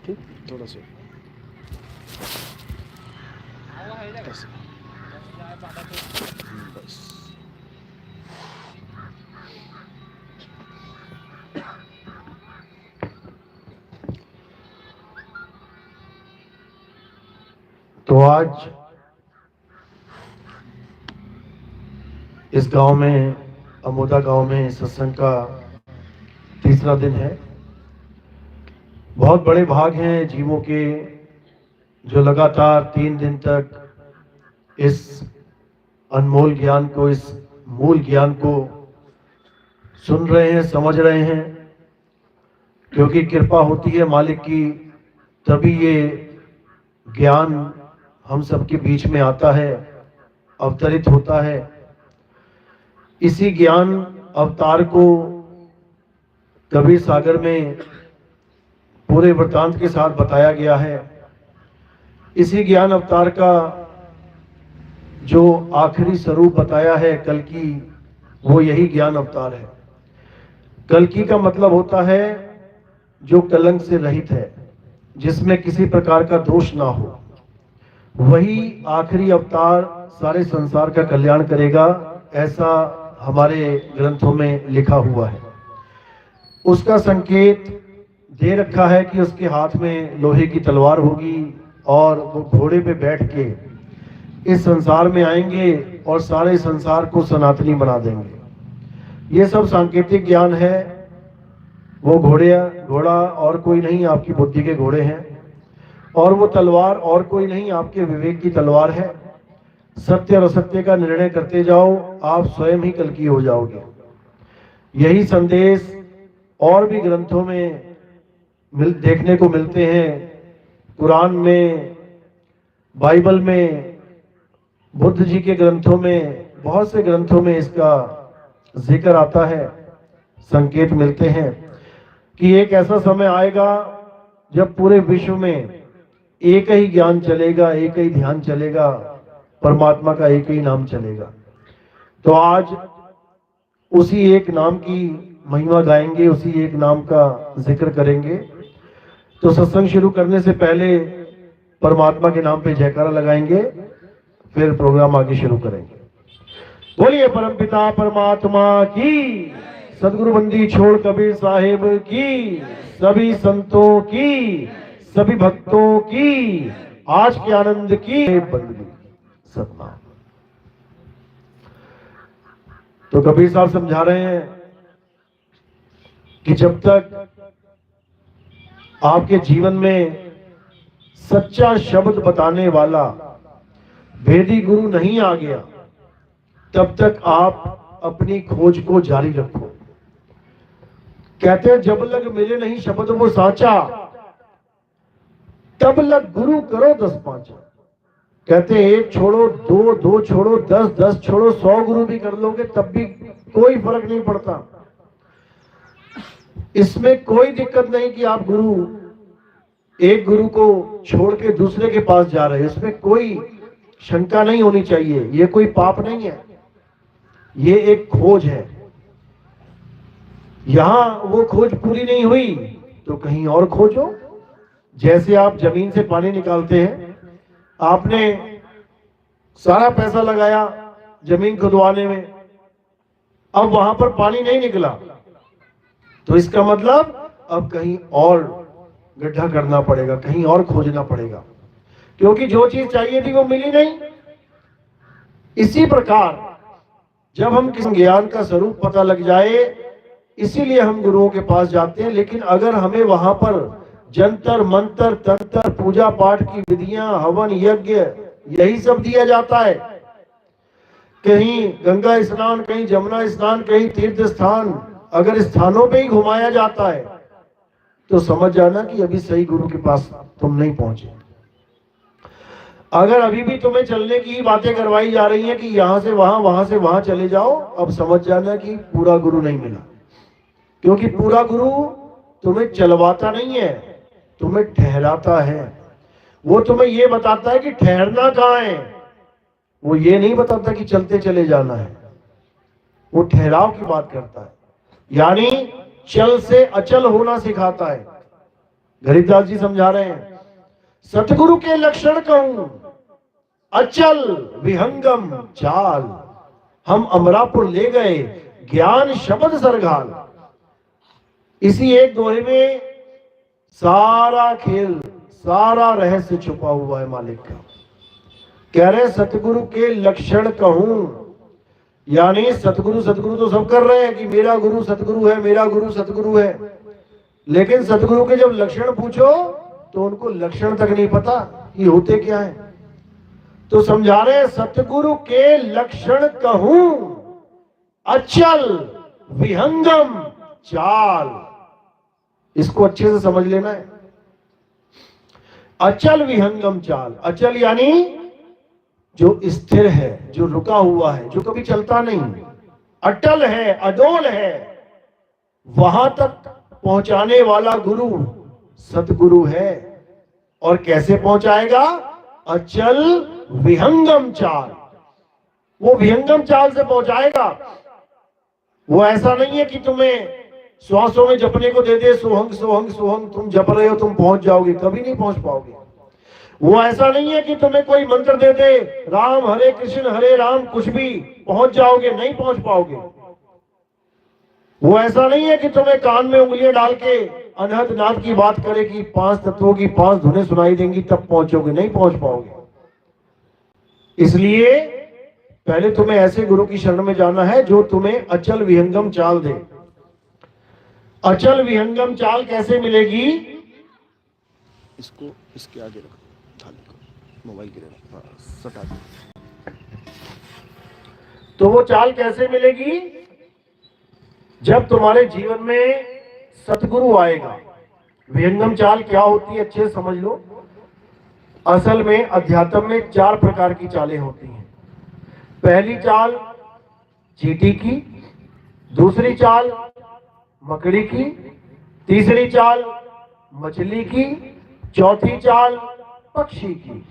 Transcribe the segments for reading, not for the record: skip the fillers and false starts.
ठीक, थोड़ा सा ऐसे, बस। तो आज इस गांव में, अमोदा गांव में सत्संग का तीसरा दिन है। बहुत बड़े भाग हैं जीवों के जो लगातार 3 दिन तक इस अनमोल ज्ञान को, इस मूल ज्ञान को सुन रहे हैं, समझ रहे हैं। क्योंकि कृपा होती है मालिक की, तभी ये ज्ञान हम सबके बीच में आता है, अवतरित होता है। इसी ज्ञान अवतार को कबीर सागर में पूरे वृत्तांत के साथ बताया गया है। इसी ज्ञान अवतार का जो आखिरी स्वरूप बताया है कल की, वो यही ज्ञान अवतार है। कल्कि का मतलब होता है जो कलंक से रहित है, जिसमें किसी प्रकार का दोष ना हो। वही आखिरी अवतार सारे संसार का कल्याण करेगा, ऐसा हमारे ग्रंथों में लिखा हुआ है। उसका संकेत दे रखा है कि उसके हाथ में लोहे की तलवार होगी और वो घोड़े पे बैठ के इस संसार में आएंगे और सारे संसार को सनातनी बना देंगे। ये सब सांकेतिक ज्ञान है। वो घोड़ा और कोई नहीं, आपकी बुद्धि के घोड़े हैं। और वो तलवार और कोई नहीं, आपके विवेक की तलवार है। सत्य और असत्य का निर्णय करते जाओ, आप स्वयं ही कल्कि हो जाओगे। यही संदेश और भी ग्रंथों में देखने को मिलते हैं। कुरान में, बाइबल में, बुद्ध जी के ग्रंथों में, बहुत से ग्रंथों में इसका जिक्र आता है। संकेत मिलते हैं कि एक ऐसा समय आएगा जब पूरे विश्व में एक ही ज्ञान चलेगा, एक ही ध्यान चलेगा, परमात्मा का एक ही नाम चलेगा। तो आज उसी एक नाम की महिमा गाएंगे, उसी एक नाम का जिक्र करेंगे। तो सत्संग शुरू करने से पहले परमात्मा के नाम पे जयकारा लगाएंगे, फिर प्रोग्राम आगे शुरू करेंगे। बोलिए परमपिता परमात्मा की, सदगुरु बंदी छोड़ कबीर साहिब की, सभी संतों की, सभी भक्तों की, आज के आनंद की बंदगी सतनाम। तो कबीर साहब समझा रहे हैं कि जब तक आपके जीवन में सच्चा शब्द बताने वाला वेदी गुरु नहीं आ गया, तब तक आप अपनी खोज को जारी रखो। कहते हैं जब लग मिले नहीं शब्द वो साचा, तब लग गुरु करो 10 पांचा। कहते हैं 1 छोड़ो, 2 छोड़ो, 10 छोड़ो, 100 गुरु भी कर लोगे तब भी कोई फर्क नहीं पड़ता। इसमें कोई दिक्कत नहीं कि आप एक गुरु को छोड़ के दूसरे के पास जा रहे हैं। इसमें कोई शंका नहीं होनी चाहिए। ये कोई पाप नहीं है, ये एक खोज है। यहां वो खोज पूरी नहीं हुई तो कहीं और खोजो। जैसे आप जमीन से पानी निकालते हैं, आपने सारा पैसा लगाया जमीन खुदवाने में, अब वहां पर पानी नहीं निकला, तो इसका मतलब अब कहीं और गड्ढा करना पड़ेगा, कहीं और खोजना पड़ेगा, क्योंकि जो चीज चाहिए थी वो मिली नहीं। इसी प्रकार जब हम किसी ज्ञान का स्वरूप पता लग जाए, इसीलिए हम गुरुओं के पास जाते हैं। लेकिन अगर हमें वहां पर जंतर मंतर तंत्र, पूजा पाठ की विधियां, हवन यज्ञ, यही सब दिया जाता है, कहीं गंगा स्नान, कहीं जमुना स्नान, कहीं तीर्थ स्थान, अगर स्थानों पे ही घुमाया जाता है तो समझ जाना कि अभी सही गुरु के पास तुम नहीं पहुंचे। अगर अभी भी तुम्हें चलने की बातें करवाई जा रही हैं कि यहां से वहां, वहां से वहां चले जाओ, अब समझ जाना कि पूरा गुरु नहीं मिला। क्योंकि पूरा गुरु तुम्हें चलवाता नहीं है, तुम्हें ठहराता है। वो तुम्हें ये बताता है कि ठहरना कहाँ है, वो ये नहीं बताता कि चलते चले जाना है। वो ठहराव की बात करता है, यानी चल से अचल होना सिखाता है। गरीबदास जी समझा रहे हैं, सतगुरु के लक्षण कहूं अचल विहंगम चाल, हम अमरापुर ले गए ज्ञान शब्द सरघाल। इसी एक दोहे में सारा खेल, सारा रहस्य छुपा हुआ है मालिक का। कह रहे सतगुरु के लक्षण कहूं, यानी सतगुरु सतगुरु तो सब कर रहे हैं कि मेरा गुरु सतगुरु है, मेरा गुरु सतगुरु है, लेकिन सतगुरु के जब लक्षण पूछो तो उनको लक्षण तक नहीं पता कि होते क्या है। तो समझा रहे सतगुरु के लक्षण कहूं अचल विहंगम चाल। इसको अच्छे से समझ लेना है। अचल विहंगम चाल, अचल यानी जो स्थिर है, जो रुका हुआ है, जो कभी चलता नहीं, अटल है, अडोल है, वहां तक पहुंचाने वाला गुरु सतगुरु है। और कैसे पहुंचाएगा? अचल विहंगम चाल, वो विहंगम चाल से पहुंचाएगा। वो ऐसा नहीं है कि तुम्हें श्वासों में जपने को दे दे, सोहंग सोहंग सोहंग, तुम जप रहे हो तुम पहुंच जाओगे, कभी नहीं पहुंच पाओगे। वो ऐसा नहीं है कि तुम्हें कोई मंत्र दे दे, राम हरे कृष्ण हरे राम, कुछ भी पहुंच जाओगे, नहीं पहुंच पाओगे। वो ऐसा नहीं है कि तुम्हें कान में उंगलियां डाल के अनहद नाद की बात करे कि 5 तत्वों की 5 धुनें सुनाई देंगी तब पहुंचोगे, नहीं पहुंच पाओगे। इसलिए पहले तुम्हें ऐसे गुरु की शरण में जाना है जो तुम्हें अचल विहंगम चाल दे। अचल विहंगम चाल कैसे मिलेगी? इसको इसके आगे रखो, थाली को, मोबाइल गिरेगा, सटा दो। तो वो चाल कैसे मिलेगी? जब तुम्हारे जीवन में सतगुरु आएगा। विहंगम चाल क्या होती है अच्छे समझ लो। असल में अध्यात्म में 4 प्रकार की चालें होती हैं। पहली चाल चींटी की, दूसरी चाल मकड़ी की, तीसरी चाल मछली की, चौथी चाल पक्षी की।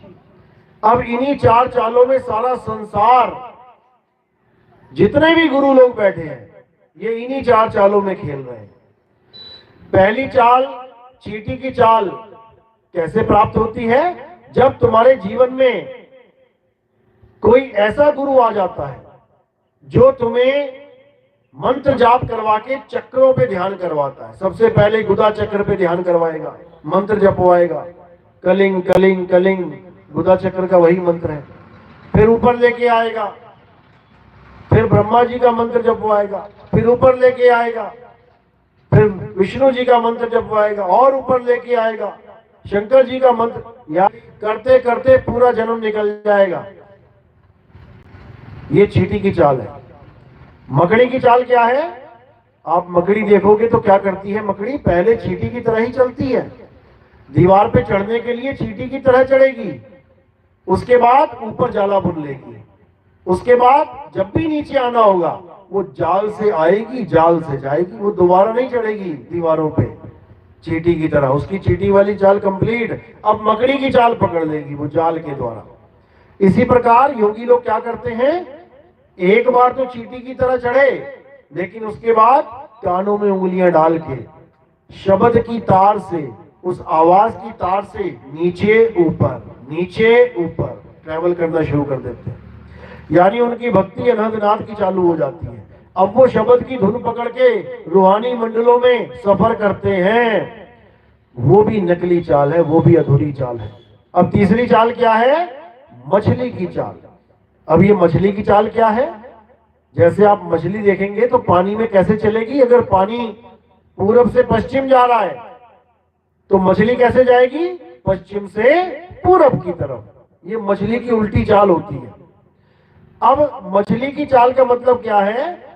अब इन्हीं 4 चालों में सारा संसार, जितने भी गुरु लोग बैठे हैं, ये इन्हीं 4 चालों में खेल रहे हैं। पहली चाल चींटी की चाल कैसे प्राप्त होती है? जब तुम्हारे जीवन में कोई ऐसा गुरु आ जाता है जो तुम्हें मंत्र जाप करवा के चक्रों पे ध्यान करवाता है। सबसे पहले गुदा चक्र पे ध्यान करवाएगा, मंत्र जपवाएगा, कलिंग कलिंग कलिंग, गुदा चक्र का वही मंत्र है। फिर ऊपर लेके आएगा, फिर ब्रह्मा जी का मंत्र जपवाएगा, फिर ऊपर लेके आएगा, फिर विष्णु जी का मंत्र जपवाएगा और ऊपर लेके आएगा शंकर जी का मंत्र। या करते करते पूरा जन्म निकल जाएगा। ये चींटी की चाल है। मकड़ी की चाल क्या है? आप मकड़ी देखोगे तो क्या करती है मकड़ी? पहले चींटी की तरह ही चलती है। दीवार पे चढ़ने के लिए चींटी की तरह चढ़ेगी, उसके बाद ऊपर जाला बुन लेगी, उसके बाद जब भी नीचे आना होगा वो जाल से आएगी, जाल से जाएगी, वो दोबारा नहीं चढ़ेगी दीवारों पे चींटी की तरह। उसकी चींटी वाली चाल कंप्लीट। अब मकड़ी की चाल पकड़ लेगी वो जाल के द्वारा। इसी प्रकार योगी लोग क्या करते हैं? एक बार तो चींटी की तरह चढ़े, लेकिन उसके बाद कानों में उंगलियां डाल के शब्द की तार से, उस आवाज की तार से नीचे ऊपर ट्रैवल करना शुरू कर देते हैं। यानी उनकी भक्ति अनहद की चालू हो जाती है। अब वो शब्द की धुन पकड़ के रूहानी मंडलों में सफर करते हैं। वो भी नकली चाल है, वो भी अधूरी चाल है। अब तीसरी चाल क्या है? मछली की चाल। अब ये मछली की चाल क्या है? जैसे आप मछली देखेंगे तो पानी में कैसे चलेगी? अगर पानी पूरब से पश्चिम जा रहा है तो मछली कैसे जाएगी? पश्चिम से पूरब की तरफ। ये मछली की उल्टी चाल होती है। अब मछली की चाल का मतलब क्या है?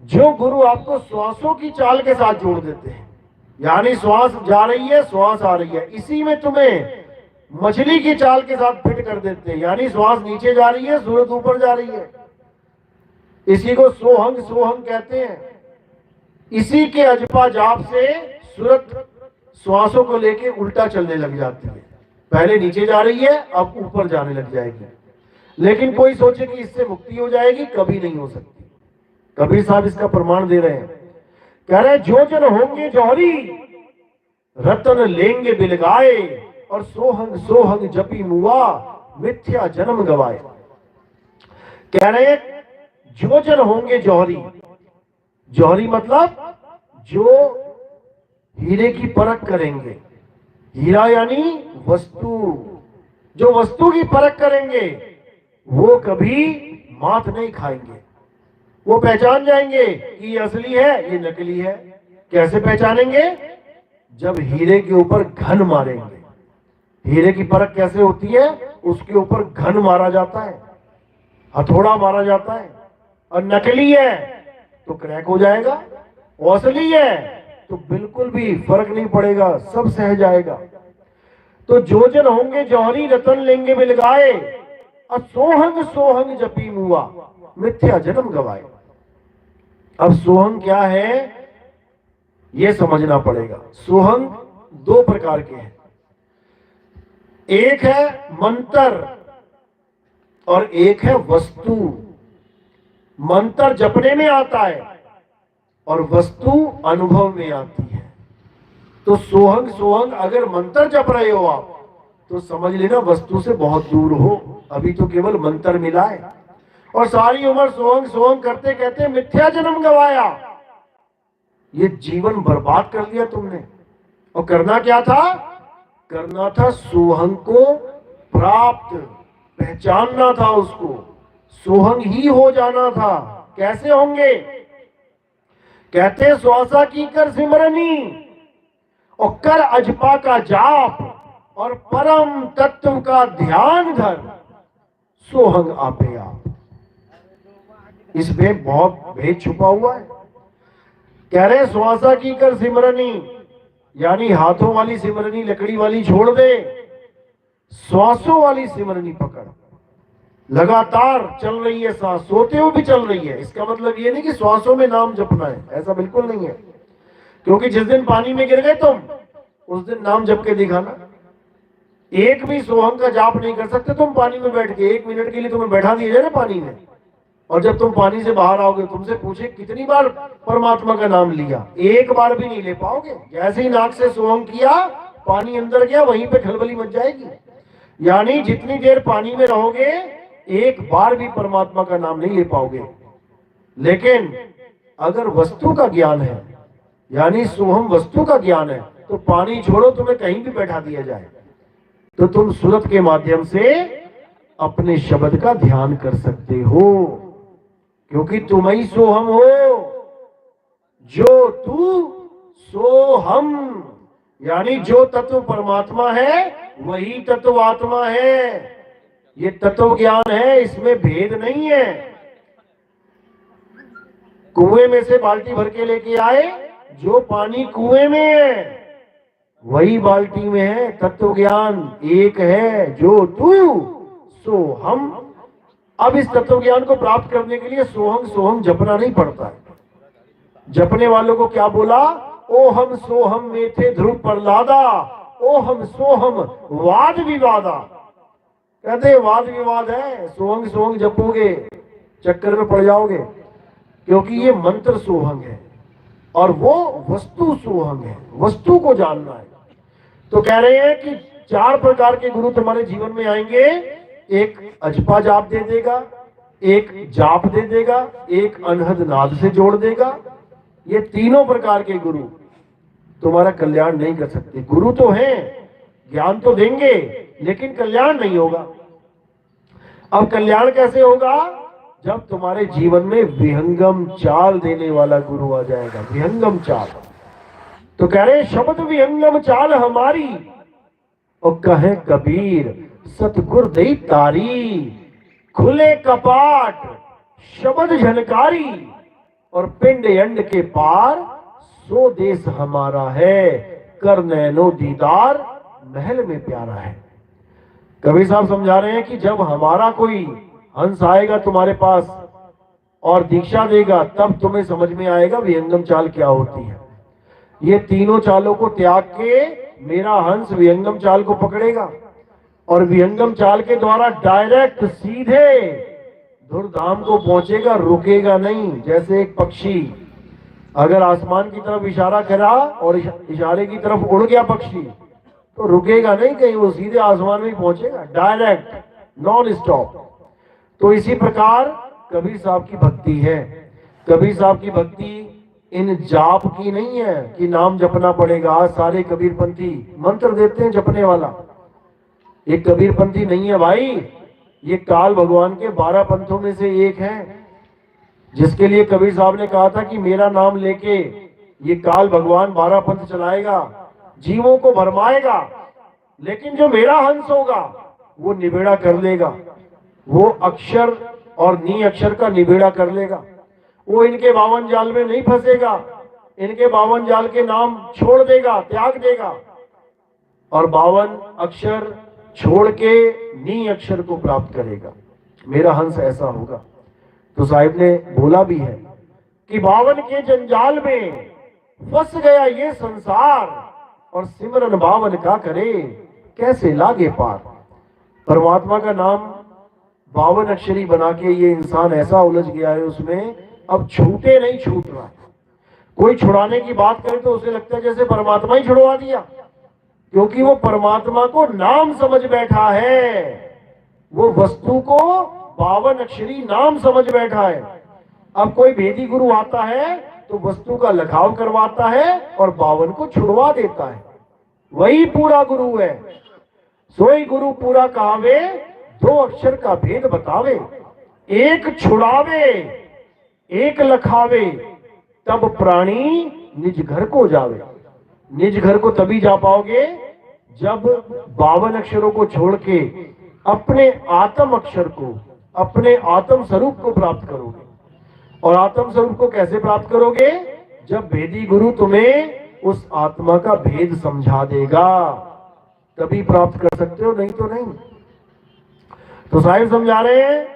जो गुरु आपको श्वासों की चाल के साथ जोड़ देते हैं, यानी श्वास जा रही है, श्वास आ रही है, इसी में तुम्हें मछली की चाल के साथ फिट कर देते हैं। यानी श्वास नीचे जा रही है, सूरत ऊपर जा रही है। इसी को सोहंग सोहंग कहते हैं। इसी के अजपा जाप से सूरत श्वासों को लेके उल्टा चलने लग जाती है। पहले नीचे जा रही है, अब ऊपर जाने लग जाएगी। लेकिन कोई सोचे कि इससे मुक्ति हो जाएगी, कभी नहीं हो सकती। कबीर साहब इसका प्रमाण दे रहे हैं। कह रहे जो जन होंगे जौहरी, रतन लेंगे बिलगाए, और सोहंग सोहंग जपी मुआ, मिथ्या जन्म गवाए। कह रहे जो जन होंगे जौहरी, जौहरी मतलब जो हीरे की परख करेंगे। हीरा यानी वस्तु, जो वस्तु की परख करेंगे वो कभी मात नहीं खाएंगे। वो पहचान जाएंगे कि ये असली है, ये नकली है। कैसे पहचानेंगे? जब हीरे के ऊपर घन मारेंगे। हीरे की परख कैसे होती है? उसके ऊपर घन मारा जाता है, हथौड़ा मारा जाता है। और नकली है तो क्रैक हो जाएगा, और असली है तो बिल्कुल भी फर्क नहीं पड़ेगा, सब सह जाएगा। तो जो जन होंगे जौहरी, रतन लेंगे बिलगाए, और सोहंग सोहंग जपी मुआ, मिथ्या जन्म गवाए। अब सोहंग क्या है ये समझना पड़ेगा। सोहंग दो प्रकार के हैं, एक है मंत्र और एक है वस्तु। मंत्र जपने में आता है और वस्तु अनुभव में आती है। तो सोहंग सोहंग अगर मंत्र जप रहे हो आप तो समझ लेना वस्तु से बहुत दूर हो, अभी तो केवल मंत्र मिला है। और सारी उम्र सोहंग सोहंग करते कहते मिथ्या जन्म गवाया। ये जीवन बर्बाद कर लिया तुमने। और करना क्या था? करना था सोहंग को प्राप्त, पहचानना था उसको, सोहंग ही हो जाना था। कैसे होंगे? कहते श्वासा की कर सिमरनी, और कर अजपा का जाप, और परम तत्व का ध्यान धर, सोहंग आपे आप। इसमें बहुत भेद छुपा हुआ है। कह रहे श्वासा की कर सिमरनी यानी हाथों वाली सिमरनी, लकड़ी वाली छोड़ दे, श्वासों वाली सिमरनी पकड़। लगातार चल रही है सांस, सोते हुए भी चल रही है। इसका मतलब ये नहीं कि श्वासों में नाम जपना है, ऐसा बिल्कुल नहीं है। क्योंकि जिस दिन पानी में गिर गए तुम, उस दिन नाम जप के दिखाना। एक भी सोहंग का जाप नहीं कर सकते तुम पानी में बैठ के। 1 मिनट के लिए तुम्हें बैठा दिया जाए ना पानी में, और जब तुम पानी से बाहर आओगे तुमसे पूछे कितनी बार परमात्मा का नाम लिया, एक बार भी नहीं ले पाओगे। जैसे ही नाक से सोहंग किया, पानी अंदर गया, वहीं पे खलबली मच जाएगी। यानी जितनी देर पानी में रहोगे एक बार भी परमात्मा का नाम नहीं ले पाओगे। लेकिन अगर वस्तु का ज्ञान है, यानी सोहम वस्तु का ज्ञान है, तो पानी छोड़ो, तुम्हें कहीं भी बैठा दिया जाए तो तुम सूरत के माध्यम से अपने शब्द का ध्यान कर सकते हो। क्योंकि तुम ही सोहम हो, जो तू सो हम, यानी जो तत्व परमात्मा है वही तत्व आत्मा है। ये तत्व ज्ञान है, इसमें भेद नहीं है। कुएं में से बाल्टी भर के लेके आए, जो पानी कुएं में है वही बाल्टी में है। तत्व ज्ञान एक है, जो तू सो हम। अब इस तत्व ज्ञान को प्राप्त करने के लिए सोहम सोहम जपना नहीं पड़ता है। जपने वालों को क्या बोला? ओ हम सोहम में थे ध्रुव प्रहलादा, ओ हम सोहम वाद विवादा। कहते वाद विवाद है, सोहंग सोहंग जपोगे चक्कर में पड़ जाओगे। क्योंकि ये मंत्र सोहंग है और वो वस्तु सोहंग है, वस्तु को जानना है। तो कह रहे हैं कि 4 प्रकार के गुरु तुम्हारे जीवन में आएंगे। एक अजपा जाप दे देगा, एक जाप दे देगा, एक अनहद नाद से जोड़ देगा। ये तीनों प्रकार के गुरु तुम्हारा कल्याण नहीं कर सकते। गुरु तो हैं, ज्ञान तो देंगे, लेकिन कल्याण नहीं होगा। अब कल्याण कैसे होगा? जब तुम्हारे जीवन में विहंगम चाल देने वाला गुरु आ जाएगा। विहंगम चाल, तो कह रहे शब्द विहंगम चाल हमारी, और कहे कबीर सतगुर दई तारी। खुले कपाट शब्द झनकारी, और पिंड अंड के पार सो देश हमारा है। कर नैनो दीदार महल में प्यारा है। कबीर साहब समझा रहे हैं कि जब हमारा कोई हंस आएगा तुम्हारे पास और दीक्षा देगा, तब तुम्हें समझ में आएगा विहंगम चाल क्या होती है। ये तीनों चालों को त्याग के मेरा हंस विहंगम चाल को पकड़ेगा, और विहंगम चाल के द्वारा डायरेक्ट सीधे धुरधाम को पहुंचेगा, रुकेगा नहीं। जैसे एक पक्षी अगर आसमान की तरफ इशारा करा और इशारे की तरफ उड़ गया पक्षी तो रुकेगा नहीं कहीं, वो सीधे आसमान में ही पहुंचेगा, डायरेक्ट, नॉन स्टॉप। तो इसी प्रकार कबीर साहब की भक्ति है। कबीर साहब की भक्ति इन जाप की नहीं है कि नाम जपना पड़ेगा। आज सारे कबीरपंथी मंत्र देते हैं जपने वाला, ये कबीरपंथी नहीं है भाई, ये काल भगवान के 12 पंथों में से एक है, जिसके लिए कबीर साहब ने कहा था कि मेरा नाम लेके ये काल भगवान 12 पंथ चलाएगा, जीवों को भरमाएगा, लेकिन जो मेरा हंस होगा वो निबेड़ा कर लेगा, वो अक्षर और नी अक्षर का निबेड़ा कर लेगा, वो इनके 52 जाल में नहीं फंसेगा, इनके 52 जाल के नाम छोड़ देगा, त्याग देगा, और 52 अक्षर छोड़ के नी अक्षर को प्राप्त करेगा। मेरा हंस ऐसा होगा। तो साहिब ने बोला भी है कि 52 के जंजाल में फंस गया ये संसार, और सिमरन 52 का करे कैसे लागे पार। परमात्मा का नाम 52 अक्षरी बना के ये इंसान ऐसा उलझ गया है उसमें, अब छूटे नहीं छूट रहा। कोई छुड़ाने की बात करे तो उसे लगता है जैसे परमात्मा ही छुड़वा दिया, क्योंकि वो परमात्मा को नाम समझ बैठा है, वो वस्तु को 52 अक्षरी नाम समझ बैठा है। अब कोई भेदी गुरु आता है तो वस्तु का लखाव करवाता है और 52 को छुड़वा देता है, वही पूरा गुरु है। सोई गुरु पूरा कहावे, 2 अक्षर का भेद बतावे, एक छुड़ावे एक लखावे, तब प्राणी निज घर को जावे। निज घर को तभी जा पाओगे जब 52 अक्षरों को छोड़ के अपने आत्म अक्षर को, अपने आत्म स्वरूप को प्राप्त करोगे। और आत्म स्वरूप को कैसे प्राप्त करोगे? जब भेदी गुरु तुम्हें उस आत्मा का भेद समझा देगा, तभी प्राप्त कर सकते हो, नहीं तो नहीं। तो साहिब समझा रहे हैं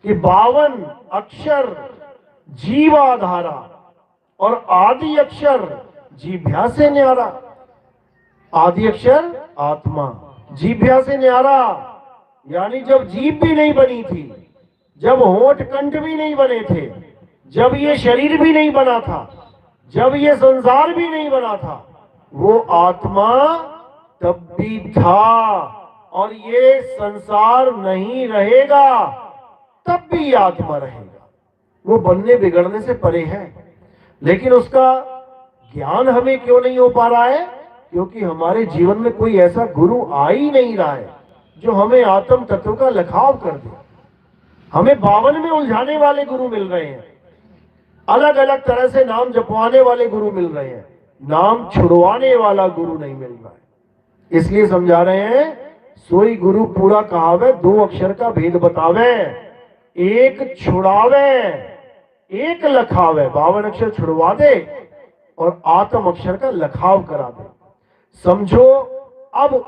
कि 52 अक्षर जीवाधारा और आदि अक्षर जीभ्या से न्यारा। आदि अक्षर आत्मा, जीभ्या से न्यारा, यानी जब जीभ भी नहीं बनी थी, जब होंठ कंठ भी नहीं बने थे, जब ये शरीर भी नहीं बना था, जब ये संसार भी नहीं बना था, वो आत्मा तब भी था, और ये संसार नहीं रहेगा तब भी ये आत्मा रहेगा। वो बनने बिगड़ने से परे है, लेकिन उसका ज्ञान हमें क्यों नहीं हो पा रहा है? क्योंकि हमारे जीवन में कोई ऐसा गुरु आ ही नहीं रहा है जो हमें आत्म तत्व का लखाव कर दे। हमें 52 में उलझाने वाले गुरु मिल रहे हैं, अलग अलग तरह से नाम जपवाने वाले गुरु मिल रहे हैं, नाम छुड़वाने वाला गुरु नहीं मिल रहा है। इसलिए समझा रहे हैं, सोई गुरु पूरा कहावे, 2 अक्षर का भेद बतावे, एक छुड़ावे एक लखावे। 52 अक्षर छुड़वा दे और आत्म अक्षर का लखाव करा दे। समझो अब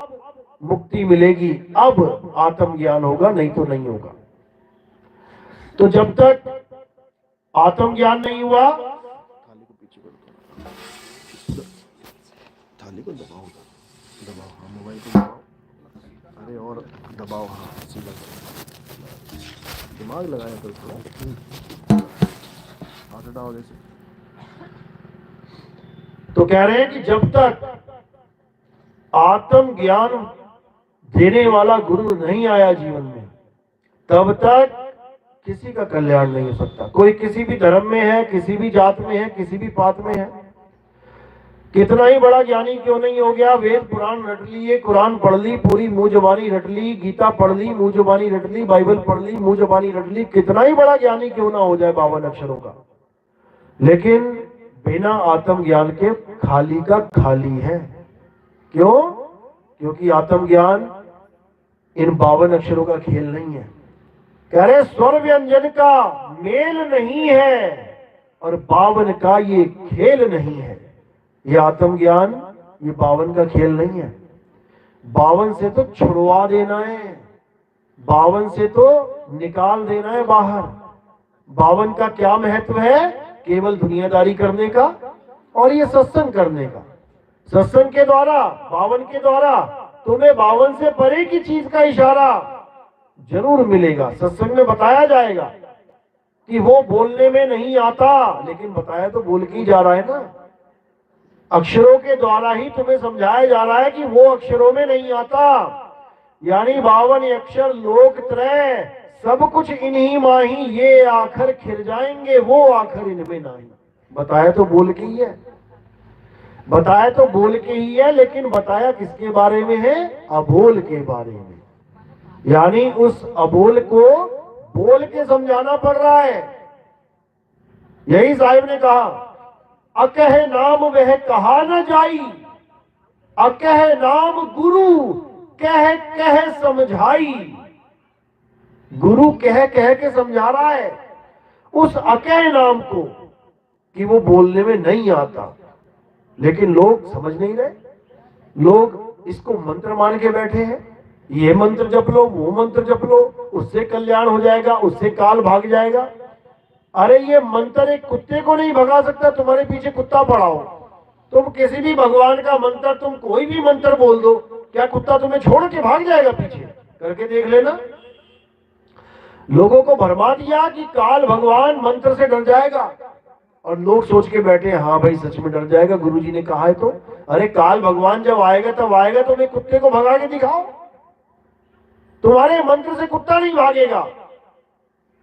मुक्ति मिलेगी, अब आत्म ज्ञान होगा, नहीं तो नहीं होगा। तो जब तक आत्म ज्ञान नहीं हुआ, थाली को पीछे कर दो, थाली को दबाओ, दबाओ, हाँ मोबाइल को दबाओ, अरे और दबाओ, हाँ सीधा दिमाग लगाया तो थोड़ा हाथ हटाओ जैसे। तो कह रहे हैं कि जब तक आत्म ज्ञान देने वाला गुरु नहीं आया जीवन में, तब तक किसी का कल्याण नहीं हो सकता। कोई किसी भी धर्म में है, किसी भी जात में है, किसी भी पात में है, कितना ही बड़ा ज्ञानी क्यों नहीं हो गया, वेद पुराण रट लिए, कुरान पढ़ ली, पूरी मुंह जबानी रट ली, गीता पढ़ ली, मुंह जबानी रट ली, बाइबल पढ़ ली, मुंह जबानी रट ली, कितना ही बड़ा ज्ञानी क्यों ना हो जाए 52 अक्षरों का, लेकिन बिना आत्म ज्ञान के खाली का खाली है। क्यों? क्योंकि आत्म ज्ञान इन 52 अक्षरों का खेल नहीं है। कह रहे स्वर व्यंजन का मेल नहीं है और 52 का ये खेल नहीं है। ये आत्म ज्ञान, ये 52 का खेल नहीं है। 52 से तो छुड़वा देना है, 52 से तो निकाल देना है बाहर। 52 का क्या महत्व है? केवल दुनियादारी करने का और ये सत्संग करने का। सत्संग के द्वारा, 52 के द्वारा तुम्हें 52 से परे की चीज का इशारा जरूर मिलेगा, सत्संग में बताया जाएगा। कि वो बोलने में नहीं आता, लेकिन बताया तो बोल के ही जा रहा है ना। अक्षरों के द्वारा ही तुम्हें समझाया जा रहा है कि वो अक्षरों में नहीं आता। यानी 52 अक्षर लोक त्रय सब कुछ इन्हीं माही, ये आखर खिर जाएंगे वो आखर इनमें नहीं। बताया तो बोल के ही है, बताया तो बोल के ही है, लेकिन बताया किसके बारे में है? अबोल के बारे में। यानी उस अबोल को बोल के समझाना पड़ रहा है। यही साहिब ने कहा, अकह नाम वह कहा न जाई, अकह नाम गुरु कह कह समझाई। गुरु कह कह के समझा रहा है उस अकह नाम को कि वो बोलने में नहीं आता, लेकिन लोग समझ नहीं रहे। लोग इसको मंत्र मान के बैठे हैं, ये मंत्र जप लो, वो मंत्र जप लो, उससे कल्याण हो जाएगा, उससे काल भाग जाएगा। अरे ये मंत्र एक कुत्ते को नहीं भगा सकता, तुम्हारे पीछे कुत्ता पड़ा हो। तुम किसी भी भगवान का मंत्र, तुम कोई भी मंत्र बोल दो, क्या कुत्ता तुम्हें छोड़ के भाग जाएगा? पीछे करके देख लेना। लोगों को भरमा दिया कि काल भगवान मंत्र से डर जाएगा, और लोग सोच के बैठे हाँ भाई सच में डर जाएगा, गुरुजी ने कहा है तो। अरे काल भगवान जब आएगा तब आएगा, तो मैं कुत्ते को भगा के दिखाओ। तुम्हारे मंत्र से कुत्ता नहीं भागेगा।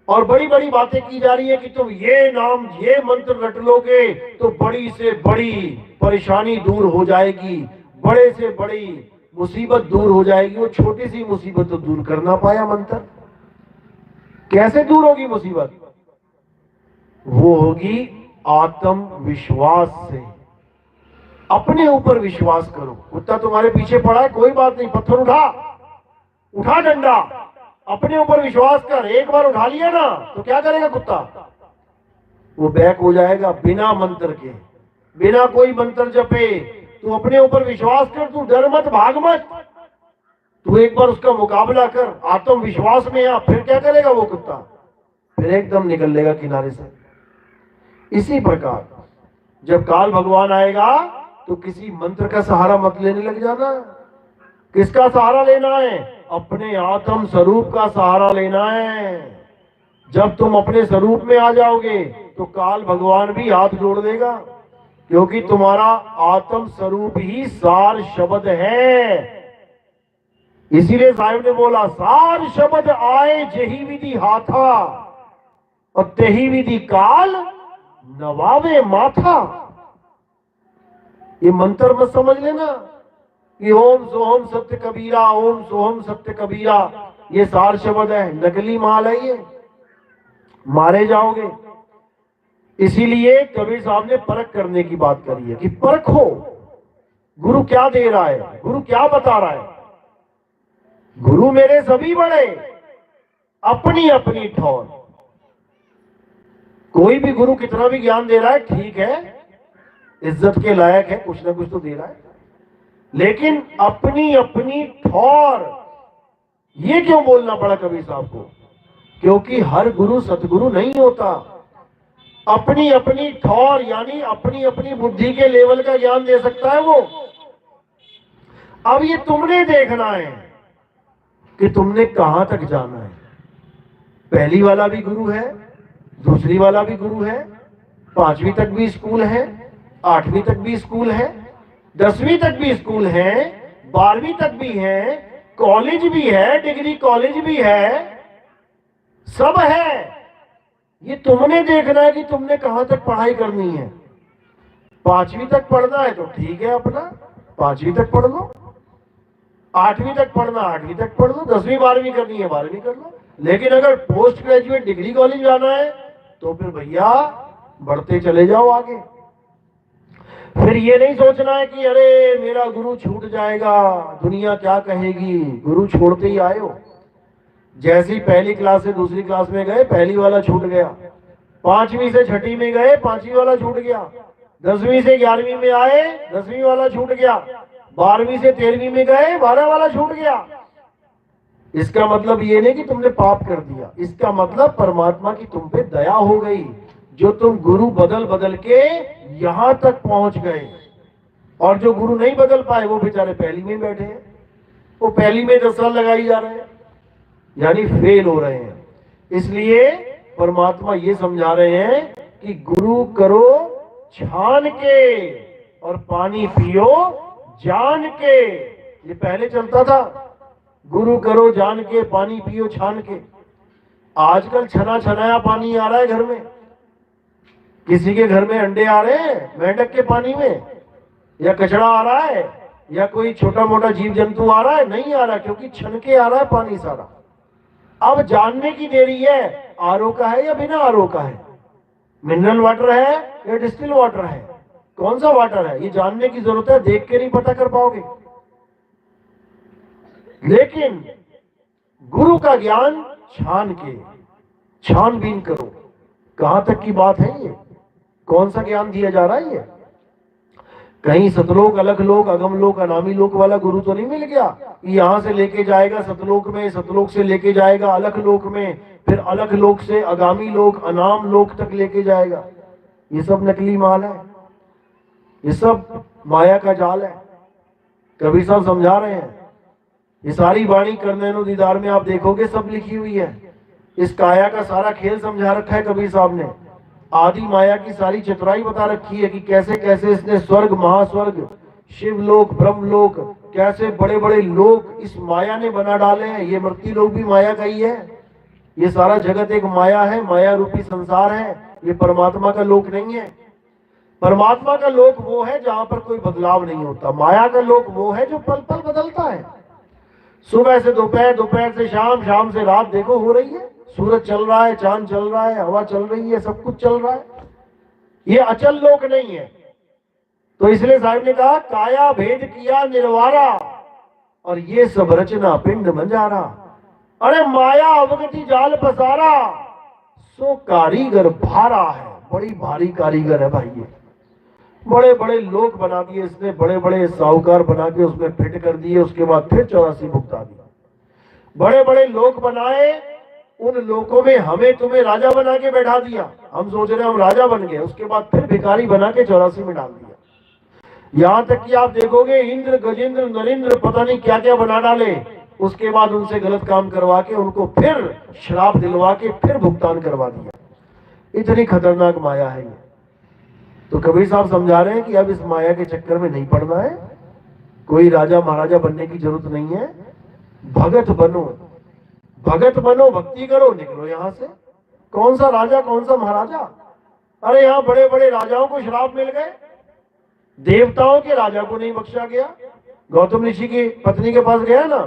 और बड़ी बड़ी बातें की जा रही है कि तुम ये नाम, ये मंत्र रट लोगे तो बड़ी से बड़ी परेशानी दूर हो जाएगी, बड़े से बड़ी मुसीबत दूर हो जाएगी। वो छोटी सी मुसीबत तो दूर कर ना पाया मंत्र। कैसे दूर होगी मुसीबत? वो होगी आत्म विश्वास से। अपने ऊपर विश्वास करो। कुत्ता तुम्हारे पीछे पड़ा है, कोई बात नहीं, पत्थर उठा, उठा डंडा, अपने ऊपर विश्वास कर। एक बार उठा लिया ना तो क्या करेगा कुत्ता? वो बैक हो जाएगा बिना मंत्र के, बिना कोई मंत्र जपे। तू अपने ऊपर विश्वास कर, तू डर मत, भाग मत। तू एक बार उसका मुकाबला कर, आत्मविश्वास में आ, फिर क्या करेगा वो कुत्ता? फिर एकदम निकल लेगा किनारे से। इसी प्रकार जब काल भगवान आएगा तो किसी मंत्र का सहारा मत लेने लग जाना। किसका सहारा लेना है? अपने आत्म स्वरूप का सहारा लेना है। जब तुम अपने स्वरूप में आ जाओगे तो काल भगवान भी हाथ जोड़ देगा, क्योंकि तुम्हारा आत्म स्वरूप ही सार शब्द है। इसीलिए साहिब ने बोला, सार शब्द आए जही विधि हाथा, और तेही विधि काल नवावे माथा। ये मंत्र मत समझ लेना कि ओम सोहम सत्य कबीरा, ओम सोहम सत्य कबीरा, ये सार शब्द है। नकली माल है ये, मारे जाओगे। इसीलिए कबीर साहब ने परख करने की बात करी है कि परखो गुरु क्या दे रहा है, गुरु क्या बता रहा है। गुरु मेरे सभी बड़े, अपनी अपनी ठौर। कोई भी गुरु कितना भी ज्ञान दे रहा है ठीक है, इज्जत के लायक है, कुछ ना कुछ तो दे रहा है, लेकिन अपनी अपनी ठौर। ये क्यों बोलना पड़ा कबीर साहब को? क्योंकि हर गुरु सतगुरु नहीं होता। अपनी अपनी ठौर यानी अपनी अपनी बुद्धि के लेवल का ज्ञान दे सकता है वो। अब ये तुमने देखना है कि तुमने कहां तक जाना है। पहली वाला भी गुरु है, दूसरी वाला भी गुरु है, 5वीं तक भी स्कूल है, 8वीं तक भी स्कूल है, 10वीं तक भी स्कूल है, 12वीं तक भी है, कॉलेज भी है, डिग्री कॉलेज भी है, सब है। ये तुमने देखना है कि तुमने कहां तक पढ़ाई करनी है। 5वीं तक पढ़ना है तो ठीक है, अपना 5वीं तक पढ़ लो, 8वीं तक पढ़ना 8वीं तक पढ़ लो, 10वीं 12वीं करनी है 12वीं कर लो। लेकिन अगर पोस्ट ग्रेजुएट डिग्री कॉलेज जाना है तो फिर भैया बढ़ते चले जाओ आगे। फिर ये नहीं सोचना है कि अरे मेरा गुरु छूट जाएगा, दुनिया क्या कहेगी। गुरु छोड़ते ही आए हो। जैसी पहली क्लास से दूसरी क्लास में गए, पहली वाला छूट गया, 5वीं से 6ठी में गए, 5वीं वाला छूट गया, 10वीं से 11वीं में आए, 10वीं वाला छूट गया, 12वीं से 13वीं में गए, 12 वाला छूट गया। इसका मतलब ये नहीं कि तुमने पाप कर दिया, इसका मतलब परमात्मा की तुम पे दया हो गई, जो तुम गुरु बदल बदल के यहां तक पहुंच गए। और जो गुरु नहीं बदल पाए वो बेचारे पहली में बैठे हैं, वो पहली में 10 साल लगाई जा रहे हैं, यानी फेल हो रहे हैं। इसलिए परमात्मा ये समझा रहे हैं कि गुरु करो छान के और पानी पियो जान के। ये पहले चलता था, गुरु करो जान के, पानी पियो छान के। आजकल छना छनाया पानी आ रहा है घर में। किसी के घर में अंडे आ रहे हैं मेंढक के पानी में, या कचड़ा आ रहा है, या कोई छोटा मोटा जीव जंतु आ रहा है? नहीं आ रहा, क्योंकि छन के आ रहा है पानी सारा। अब जानने की देरी है, आरओ का है या बिना आरओ का है, मिनरल वाटर है या डिस्टिल वाटर है, कौन सा वाटर है, ये जानने की जरूरत है। देख के नहीं पता कर पाओगे। लेकिन गुरु का ज्ञान छान के, छानबीन करो। कहां तक की बात है ये? कौन सा ज्ञान दिया जा रहा है ये? कहीं सतलोक अलख लोक अगम लोक अनामी लोक वाला गुरु तो नहीं मिल गया? यहां से लेके जाएगा सतलोक में, सतलोक से लेके जाएगा अलख लोक में, फिर अलख लोक से आगामी लोक अनाम लोक तक लेके जाएगा। ये सब नकली माल है, ये सब माया का जाल है। कबीर साहब समझा रहे हैं। ये सारी वाणी करनैनो दीदार में आप देखोगे सब लिखी हुई है। इस काया का सारा खेल समझा रखा है कबीर साहब ने। आदि माया की सारी चतुराई बता रखी है कि कैसे कैसे इसने स्वर्ग महास्वर्ग शिवलोक ब्रह्मलोक कैसे बड़े बड़े लोक इस माया ने बना डाले हैं। ये मृत्यु लोक भी माया का ही है। ये सारा जगत एक माया है, माया रूपी संसार है। ये परमात्मा का लोक नहीं है। परमात्मा का लोक वो है जहां पर कोई बदलाव नहीं होता। माया का लोक वो है जो पल पल बदलता है। सुबह से दोपहर, दोपहर से शाम, शाम से रात देखो हो रही है। सूरज चल रहा है, चांद चल रहा है, हवा चल रही है, सब कुछ चल रहा है। ये अचल लोक नहीं है। तो इसलिए साहब ने कहा काया भेद किया निर्वारा और ये सब रचना पिंड मंजारा। अरे माया अवगति जाल पसारा सो कारीगर भारा है। बड़ी भारी कारीगर है भाई ये। बड़े बड़े लोक बना दिए इसने, बड़े बड़े साहूकार बना के उसमें फिट कर दिए। उसके बाद फिर 84 भुगता दिया। बड़े बड़े लोक बनाए, उन लोकों में हमें तुम्हें राजा बना के बैठा दिया। हम सोच रहे हम राजा बन गए, उसके बाद फिर भिखारी बना के 84 में डाल दिया। यहां तक कि आप देखोगे इंद्र गजेंद्र नरेंद्र पता नहीं क्या क्या बना डाले। उसके बाद उनसे गलत काम करवा के उनको फिर श्राप दिलवा के फिर भुगतान करवा दिया। इतनी खतरनाक माया है ये। तो कबीर साहब समझा रहे हैं कि अब इस माया के चक्कर में नहीं पड़ना है। कोई राजा महाराजा बनने की जरूरत नहीं है। भगत बनो, भगत बनो, भक्ति करो, निकलो यहां से। कौन सा राजा, कौन सा महाराजा? अरे यहां बड़े बड़े राजाओं को श्राप मिल गए, देवताओं के राजा को नहीं बख्शा गया। गौतम ऋषि की पत्नी के पास गया ना,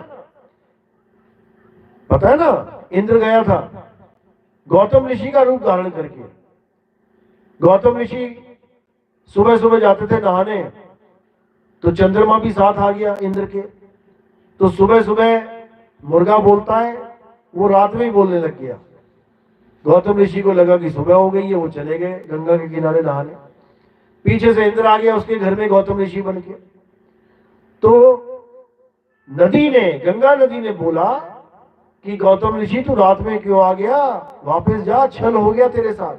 पता है ना, इंद्र गया था गौतम ऋषि का रूप धारण करके। गौतम ऋषि सुबह सुबह जाते थे नहाने, तो चंद्रमा भी साथ आ गया इंद्र के। तो सुबह सुबह मुर्गा बोलता है, वो रात में ही बोलने लग गया। गौतम ऋषि को लगा कि सुबह हो गई है, वो चले गए गंगा के किनारे नहाने। पीछे से इंद्र आ गया उसके घर में गौतम ऋषि बन के। तो नदी ने, गंगा नदी ने बोला कि गौतम ऋषि तू रात में क्यों आ गया, वापस जा, छल हो गया तेरे साथ।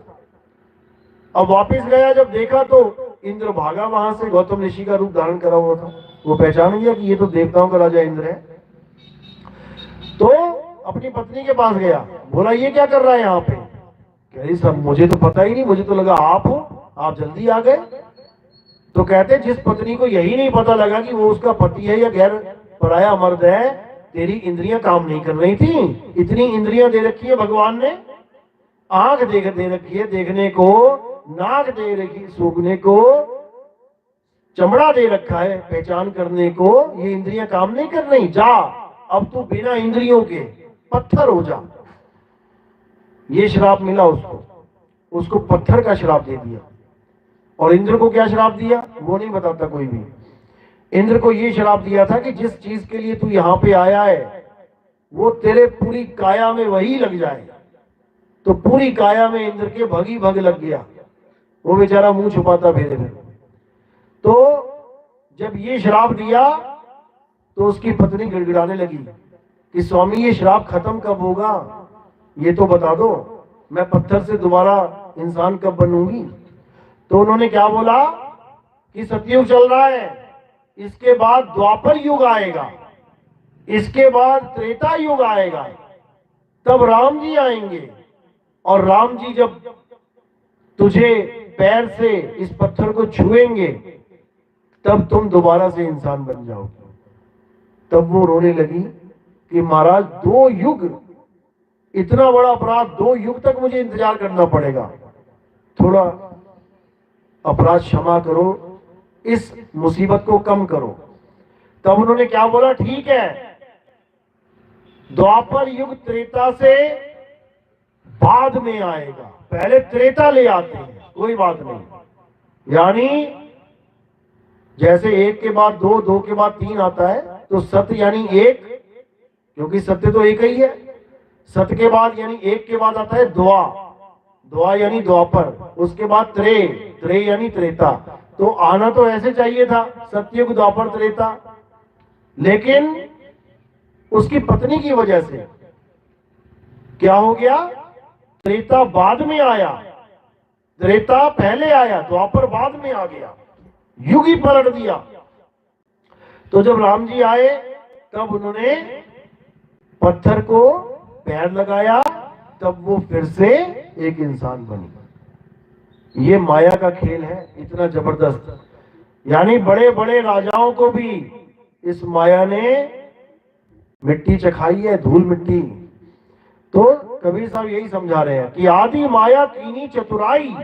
अब वापस गया, जब देखा तो इंद्र भागा वहां से। गौतम ऋषि का रूप धारण करा हुआ था। वो पहचान गया कि ये तो देवताओं का राजा इंद्र है। तो अपनी पत्नी के पास गया, बोला ये क्या कर रहा है यहाँ पे? कह रही सब मुझे तो पता ही नहीं, मुझे तो लगा आप हो, आप जल्दी आ गए। तो कहते जिस पत्नी को यही नहीं पता लगा कि वो उसका पति है या गैर पराया मर्द है, तेरी इंद्रियां काम नहीं कर रही थी। इतनी इंद्रियां दे रखी है भगवान ने। आंख दे रखी है देखने को, नाक दे रखी सूंघने को, चमड़ा दे रखा है पहचान करने को। ये इंद्रियां काम नहीं कर रही। जा अब तू बिना इंद्रियों के पत्थर हो जा। ये श्राप मिला उसको, उसको पत्थर का श्राप दे दिया। और इंद्र को क्या श्राप दिया वो नहीं बताता कोई भी। इंद्र को ये श्राप दिया था कि जिस चीज के लिए तू यहाँ पे आया है वो तेरे पूरी काया में वही लग जाए। तो पूरी काया में इंद्र के भगी भग लग गया। वो बेचारा मुंह छुपाता फिर। तो जब ये श्राप दिया तो उसकी पत्नी गिड़गिड़ाने लगी कि स्वामी ये श्राप खत्म कब होगा, ये तो बता दो, मैं पत्थर से दोबारा इंसान कब बनूंगी। तो उन्होंने क्या बोला कि सतयुग चल रहा है, इसके बाद द्वापर युग आएगा, इसके बाद त्रेता युग आएगा, तब राम जी आएंगे, और राम जी जब तुझे पैर से इस पत्थर को छुएंगे तब तुम दोबारा से इंसान बन जाओगे। तब वो रोने लगी कि महाराज 2 युग, इतना बड़ा अपराध 2 युग तक मुझे इंतजार करना पड़ेगा, थोड़ा अपराध क्षमा करो, इस मुसीबत को कम करो। तब उन्होंने क्या बोला, ठीक है, द्वापर युग त्रेता से बाद में आएगा, पहले त्रेता ले आते हैं, कोई बात नहीं। यानी जैसे 1 के बाद 2, 2 के बाद 3 आता है, तो सत्य यानी 1, क्योंकि सत्य तो एक ही है। सत्य के बाद यानी 1 के बाद आता है द्वा, द्वा यानी द्वापर, उसके बाद त्रे, त्रे यानी त्रेता। तो आना तो ऐसे चाहिए था, सत्ययुग द्वापर त्रेता, लेकिन उसकी पत्नी की वजह से क्या हो गया, त्रेता बाद में आया, त्रेता पहले आया, द्वापर बाद में आ गया, युग ही पलट दिया। तो जब राम जी आए तब उन्होंने पत्थर को पैर लगाया, तब वो फिर से एक इंसान बनी। ये माया का खेल है, इतना जबरदस्त। यानी बड़े बड़े राजाओं को भी इस माया ने मिट्टी चखाई है, धूल मिट्टी। तो कबीर साहब यही समझा रहे हैं कि आदि माया कीनी चतुराई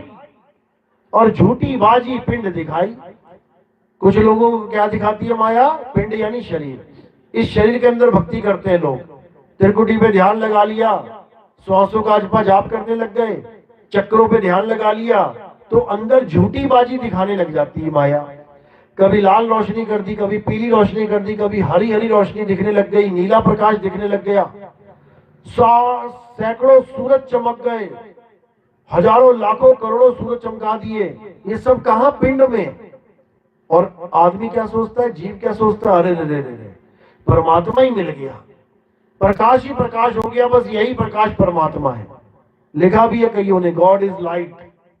और झूठी बाजी पिंड दिखाई। कुछ लोगों को क्या दिखाती है माया, पिंड यानी शरीर। इस शरीर के अंदर भक्ति करते हैं लोग, त्रिकुटी पे ध्यान लगा लिया, श्वासों का जपा जाप करने लग गए, चक्रों पे ध्यान लगा लिया, तो अंदर झूठी बाजी दिखाने लग जाती है माया। कभी लाल रोशनी कर दी, कभी पीली रोशनी कर दी, कभी हरी हरी रोशनी दिखने लग गई, नीला प्रकाश दिखने लग गया, सैकड़ों सूरज चमक गए, हजारों लाखों करोड़ों सूरज चमका दिए। ये सब कहां, पिंड में। और आदमी क्या सोचता है, जीव क्या सोचता है, अरे रे रे रे, परमात्मा ही मिल गया, प्रकाश ही प्रकाश हो गया, बस यही प्रकाश परमात्मा है। लिखा भी है कईयों ने, गॉड इज लाइट,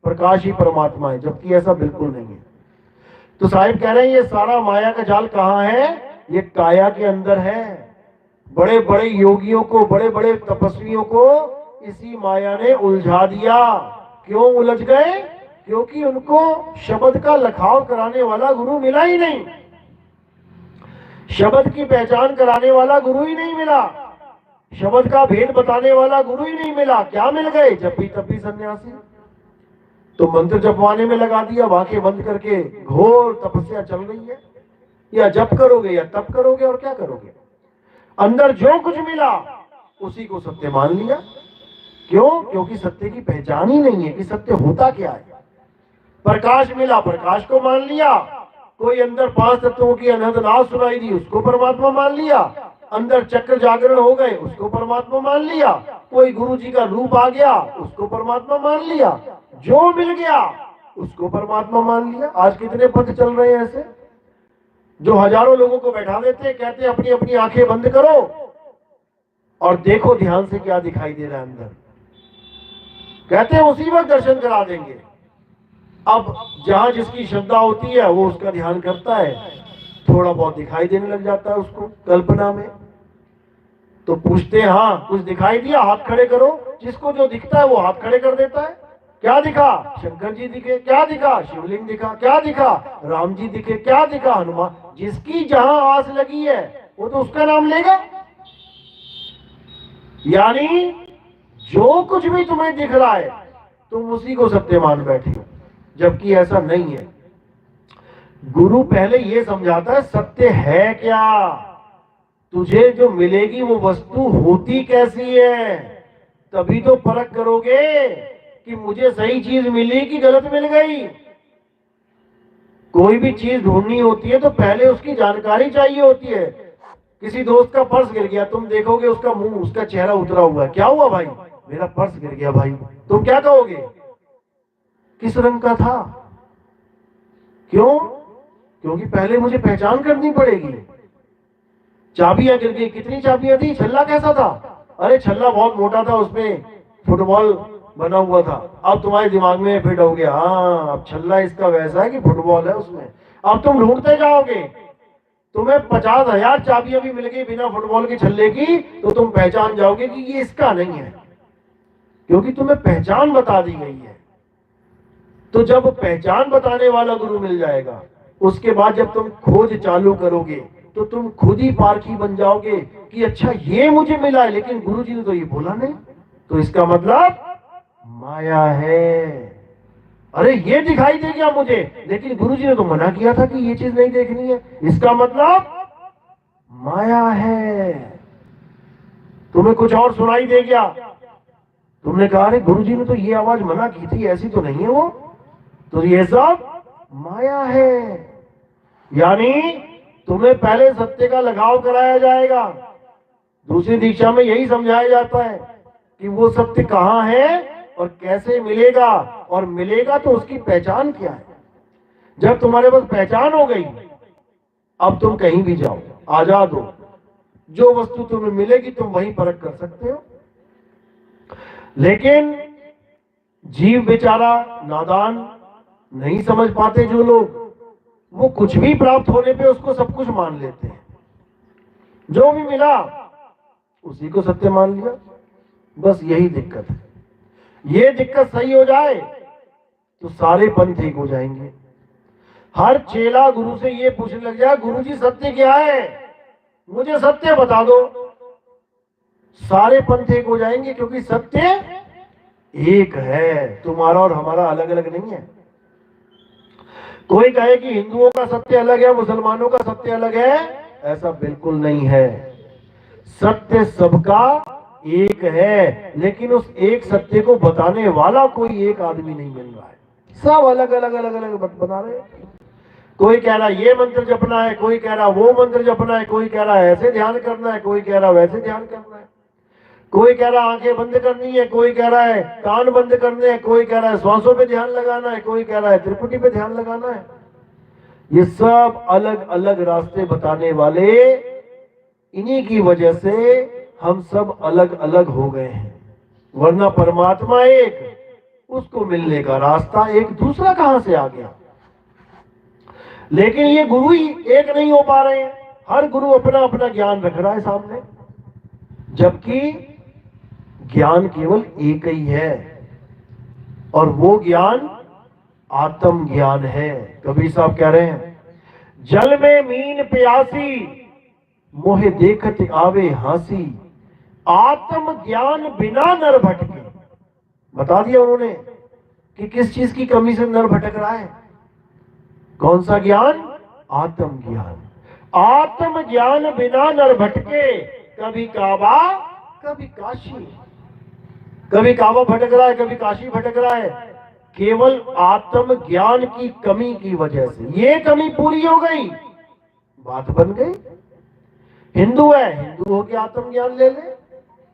प्रकाश ही परमात्मा है, जबकि ऐसा बिल्कुल नहीं है। तो साहिब कह रहे हैं ये सारा माया का जाल कहां है, ये काया के अंदर है। बड़े बड़े योगियों को, बड़े बड़े तपस्वियों को इसी माया ने उलझा दिया। क्यों उलझ गए, क्योंकि उनको शब्द का लखाव कराने वाला गुरु मिला ही नहीं, शब्द की पहचान कराने वाला गुरु ही नहीं मिला, शब्द का भेद बताने वाला गुरु ही नहीं मिला। क्या मिल गए, जप्पी तप्पी सन्यासी। तो मंत्र जपवाने में लगा दिया, आंखें बंद करके घोर तपस्या चल रही है, या जप करोगे या तप करोगे, और क्या करोगे। अंदर जो कुछ मिला उसी को सत्य मान लिया। क्यों, क्योंकि सत्य की पहचान ही नहीं है कि सत्य होता क्या है। प्रकाश मिला, प्रकाश को मान लिया। कोई अंदर 5 तत्वों की अनहद नाद सुनाई दी, उसको परमात्मा मान लिया। अंदर चक्र जागरण हो गए, उसको परमात्मा मान लिया। कोई गुरु जी का रूप आ गया, उसको परमात्मा मान लिया। जो मिल गया उसको परमात्मा मान लिया। आज कितने पंथ चल रहे हैं ऐसे, जो हजारों लोगों को बैठा देते हैं, कहते हैं अपनी अपनी आंखें बंद करो और देखो ध्यान से क्या दिखाई दे रहा है अंदर, कहते हैं उसी वक्त दर्शन करा देंगे। अब जहां जिसकी श्रद्धा होती है वो उसका ध्यान करता है, थोड़ा बहुत दिखाई देने लग जाता है उसको कल्पना में। तो पूछते हैं, हाँ कुछ दिखाई दिया, हाथ खड़े करो। जिसको जो दिखता है वो हाथ खड़े कर देता है। क्या दिखा, शंकर जी दिखे, क्या दिखा, शिवलिंग दिखा, क्या दिखा, राम जी दिखे, क्या दिखा, हनुमान। जिसकी जहां आस लगी है वो तो उसका नाम लेगा। यानी जो कुछ भी तुम्हें दिख रहा है तुम उसी को सत्य मान बैठे हो, जबकि ऐसा नहीं है। गुरु पहले ये समझाता है सत्य है क्या, तुझे जो मिलेगी वो वस्तु होती कैसी है, तभी तो परख करोगे कि मुझे सही चीज मिली कि गलत मिल गई। कोई भी चीज ढूंढनी होती है तो पहले उसकी जानकारी चाहिए होती है। किसी दोस्त का पर्स गिर गया, तुम देखोगे उसका मुंह, उसका चेहरा उतरा हुआ है, क्या हुआ भाई, मेरा पर्स गिर गया भाई, तुम क्या कहोगे, किस रंग का था। क्यों, क्योंकि पहले मुझे पहचान करनी पड़ेगी। चाबियां गिर गई, कितनी चाबियां थी, छल्ला कैसा था, अरे छल्ला बहुत मोटा था, उसमें फुटबॉल बना हुआ था। अब तुम्हारे दिमाग में फिट हो गया, हाँ अब छल्ला इसका वैसा है कि फुटबॉल है उसमें। अब तुम ढूंढते जाओगे, तुम्हें 50,000 चाबियां भी मिल गई बिना फुटबॉल के छल्ले की, तो तुम पहचान जाओगे कि ये इसका नहीं है। क्योंकि तुम्हें पहचान बता दी गई है। तो जब पहचान बताने वाला गुरु मिल जाएगा, उसके बाद जब तुम खोज चालू करोगे तो तुम खुद ही पारखी बन जाओगे कि अच्छा ये मुझे मिला है, लेकिन गुरु जी ने तो ये बोला नहीं, तो इसका मतलब माया है। अरे ये दिखाई दे गया मुझे, लेकिन गुरु जी ने तो मना किया था कि ये चीज नहीं देखनी है, इसका मतलब माया है। तुम्हें कुछ और सुनाई दे गया, तुमने कहा अरे गुरु जी ने तो ये आवाज मना की थी, ऐसी तो नहीं है वो, तो ये सब माया है। यानी तुम्हें पहले सत्य का लगाव कराया जाएगा। दूसरी दीक्षा में यही समझाया जाता है कि वो सत्य कहां है और कैसे मिलेगा, और मिलेगा तो उसकी पहचान क्या है। जब तुम्हारे पास पहचान हो गई, अब तुम कहीं भी जाओ, आजाद हो, जो वस्तु तुम्हें मिलेगी तुम वहीं परख कर सकते हो। लेकिन जीव बेचारा नादान, नहीं समझ पाते जो लोग, वो कुछ भी प्राप्त होने पे उसको सब कुछ मान लेते हैं। जो भी मिला उसी को सत्य मान लिया, बस यही दिक्कत है। ये दिक्कत सही हो जाए तो सारे पंथ एक हो जाएंगे। हर चेला गुरु से ये पूछने लग जाए, गुरु जी सत्य क्या है, मुझे सत्य बता दो। सारे पंथ एक हो जाएंगे, क्योंकि सत्य एक है, तुम्हारा और हमारा अलग अलग नहीं है। कोई कहे कि हिंदुओं का सत्य अलग है, मुसलमानों का सत्य अलग है, ऐसा बिल्कुल नहीं है। सत्य सबका एक है, लेकिन उस एक सत्य को बताने वाला कोई एक आदमी नहीं मिल रहा है। सब अलग अलग अलग अलग बता रहे हैं। कोई कह रहा है ये मंत्र जपना है, कोई कह रहा है वो मंत्र जपना है, कोई कह रहा है ऐसे ध्यान करना है, कोई कह रहा है वैसे ध्यान करना है, कोई कह रहा है आंखें बंद करनी है, कोई कह रहा है कान बंद करने हैं, कोई कह रहा है श्वासों पे ध्यान लगाना है, कोई कह रहा है त्रिपुटी पे ध्यान लगाना है। ये सब अलग अलग रास्ते बताने वाले, इन्हीं की वजह से हम सब अलग अलग हो गए हैं। वरना परमात्मा एक, उसको मिलने का रास्ता एक, दूसरा कहां से आ गया। लेकिन ये गुरु ही एक नहीं हो पा रहे हैं। हर गुरु अपना अपना ज्ञान रख रहा है सामने, जबकि ज्ञान केवल एक ही है, और वो ज्ञान आत्म ज्ञान है। कबीर साहब कह रहे हैं, जल में मीन प्यासी मोहे देखत आवे हासी, आत्म ज्ञान बिना नर भटके। बता दिया उन्होंने कि किस चीज की कमी से नर भटक रहा है। कौन सा ज्ञान? आत्म ज्ञान। आत्म ज्ञान बिना नर भटके, कभी काबा कभी काशी। कभी काबा भटक रहा है, कभी काशी भटक रहा है, केवल आत्म ज्ञान की कमी की वजह से। ये कमी पूरी हो गई, बात बन गई। हिंदू है, हिंदू होके आत्म ज्ञान ले ले।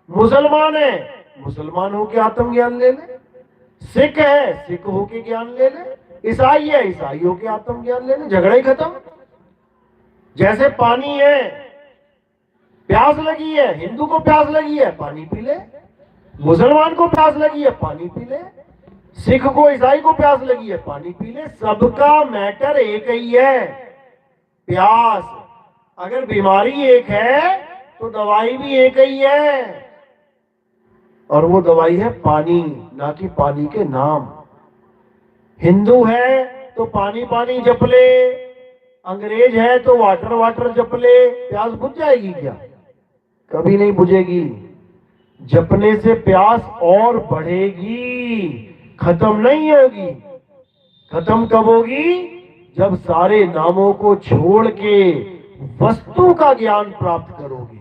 मुसलमान है, मुसलमान होके आत्म ज्ञान ले ले। सिख है, सिख होके ज्ञान ले ले। ईसाई है, ईसाई होके आत्म ज्ञान ले ले। झगड़ा ही खत्म। जैसे पानी है, प्यास लगी है, हिंदू को प्यास लगी है, पानी पी ले। मुसलमान को प्यास लगी है, पानी पी ले। सिख को, ईसाई को प्यास लगी है, पानी पी ले। सबका मैटर एक ही है, प्यास। अगर बीमारी एक है तो दवाई भी एक ही है, और वो दवाई है पानी, ना कि पानी के नाम। हिंदू है तो पानी पानी जप ले, अंग्रेज है तो वाटर वाटर जप ले। प्यास बुझ जाएगी क्या? कभी नहीं बुझेगी। जपने से प्यास और बढ़ेगी, खत्म नहीं होगी। खत्म कब होगी? जब सारे नामों को छोड़ के वस्तु का ज्ञान प्राप्त करोगे,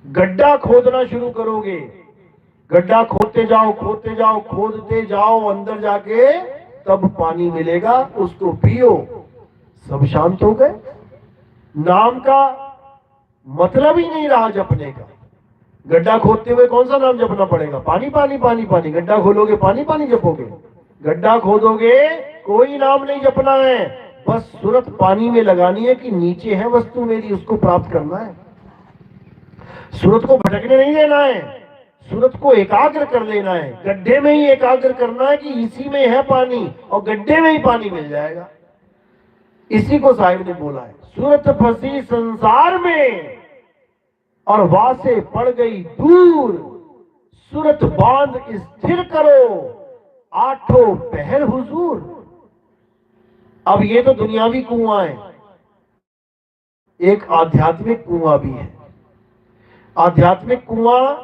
गड्ढा खोदना शुरू करोगे। गड्ढा खोदते जाओ, खोदते जाओ, खोदते जाओ, अंदर जाके तब पानी मिलेगा, उसको पियो, सब शांत हो गए। नाम का मतलब ही नहीं रहा जपने का। गड्ढा खोदते हुए कौन सा नाम जपना पड़ेगा? पानी पानी पानी पानी। गड्ढा खोलोगे पानी पानी जपोगे? गड्ढा खोदोगे कोई नाम नहीं जपना है, बस सूरत पानी में लगानी है कि नीचे है वस्तु मेरी, उसको प्राप्त करना है। सूरत को भटकने नहीं देना है, सूरत को एकाग्र कर लेना है। गड्ढे में ही एकाग्र करना है कि इसी में है पानी, और गड्ढे में ही पानी मिल जाएगा। इसी को साहिब ने बोला है, सूरत फंसी संसार में और वासे पड़ गई दूर, सूरत बांध स्थिर करो, आठों पहर हुजूर। अब ये तो दुनियावी कुआं है, एक आध्यात्मिक कुआं भी है। आध्यात्मिक कुआं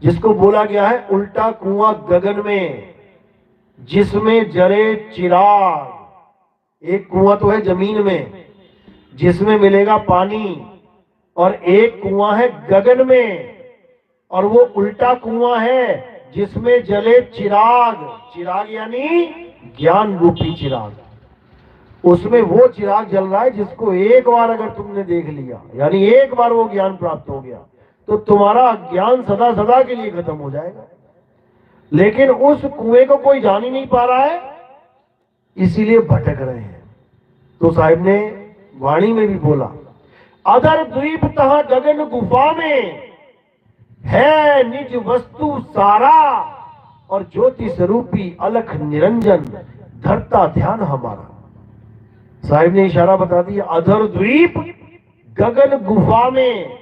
जिसको बोला गया है उल्टा कुआं गगन में, जिसमें जरे चिराग। एक कुआं तो है जमीन में जिसमें मिलेगा पानी, और एक कुआं है गगन में, और वो उल्टा कुआं है जिसमें जले चिराग। चिराग यानी ज्ञान रूपी चिराग। उसमें वो चिराग जल रहा है जिसको एक बार अगर तुमने देख लिया, यानी एक बार वो ज्ञान प्राप्त हो गया, तो तुम्हारा ज्ञान सदा सदा के लिए खत्म हो जाएगा। लेकिन उस कुएं को कोई जान ही नहीं पा रहा है, इसीलिए भटक रहे हैं। तो साहिब ने वाणी में भी बोला, अधर द्वीप तहा गगन गुफा में है निज वस्तु सारा, और ज्योति स्वरूपी अलख निरंजन धरता ध्यान हमारा। साहिब ने इशारा बता दिया, अधर द्वीप गगन गुफा में।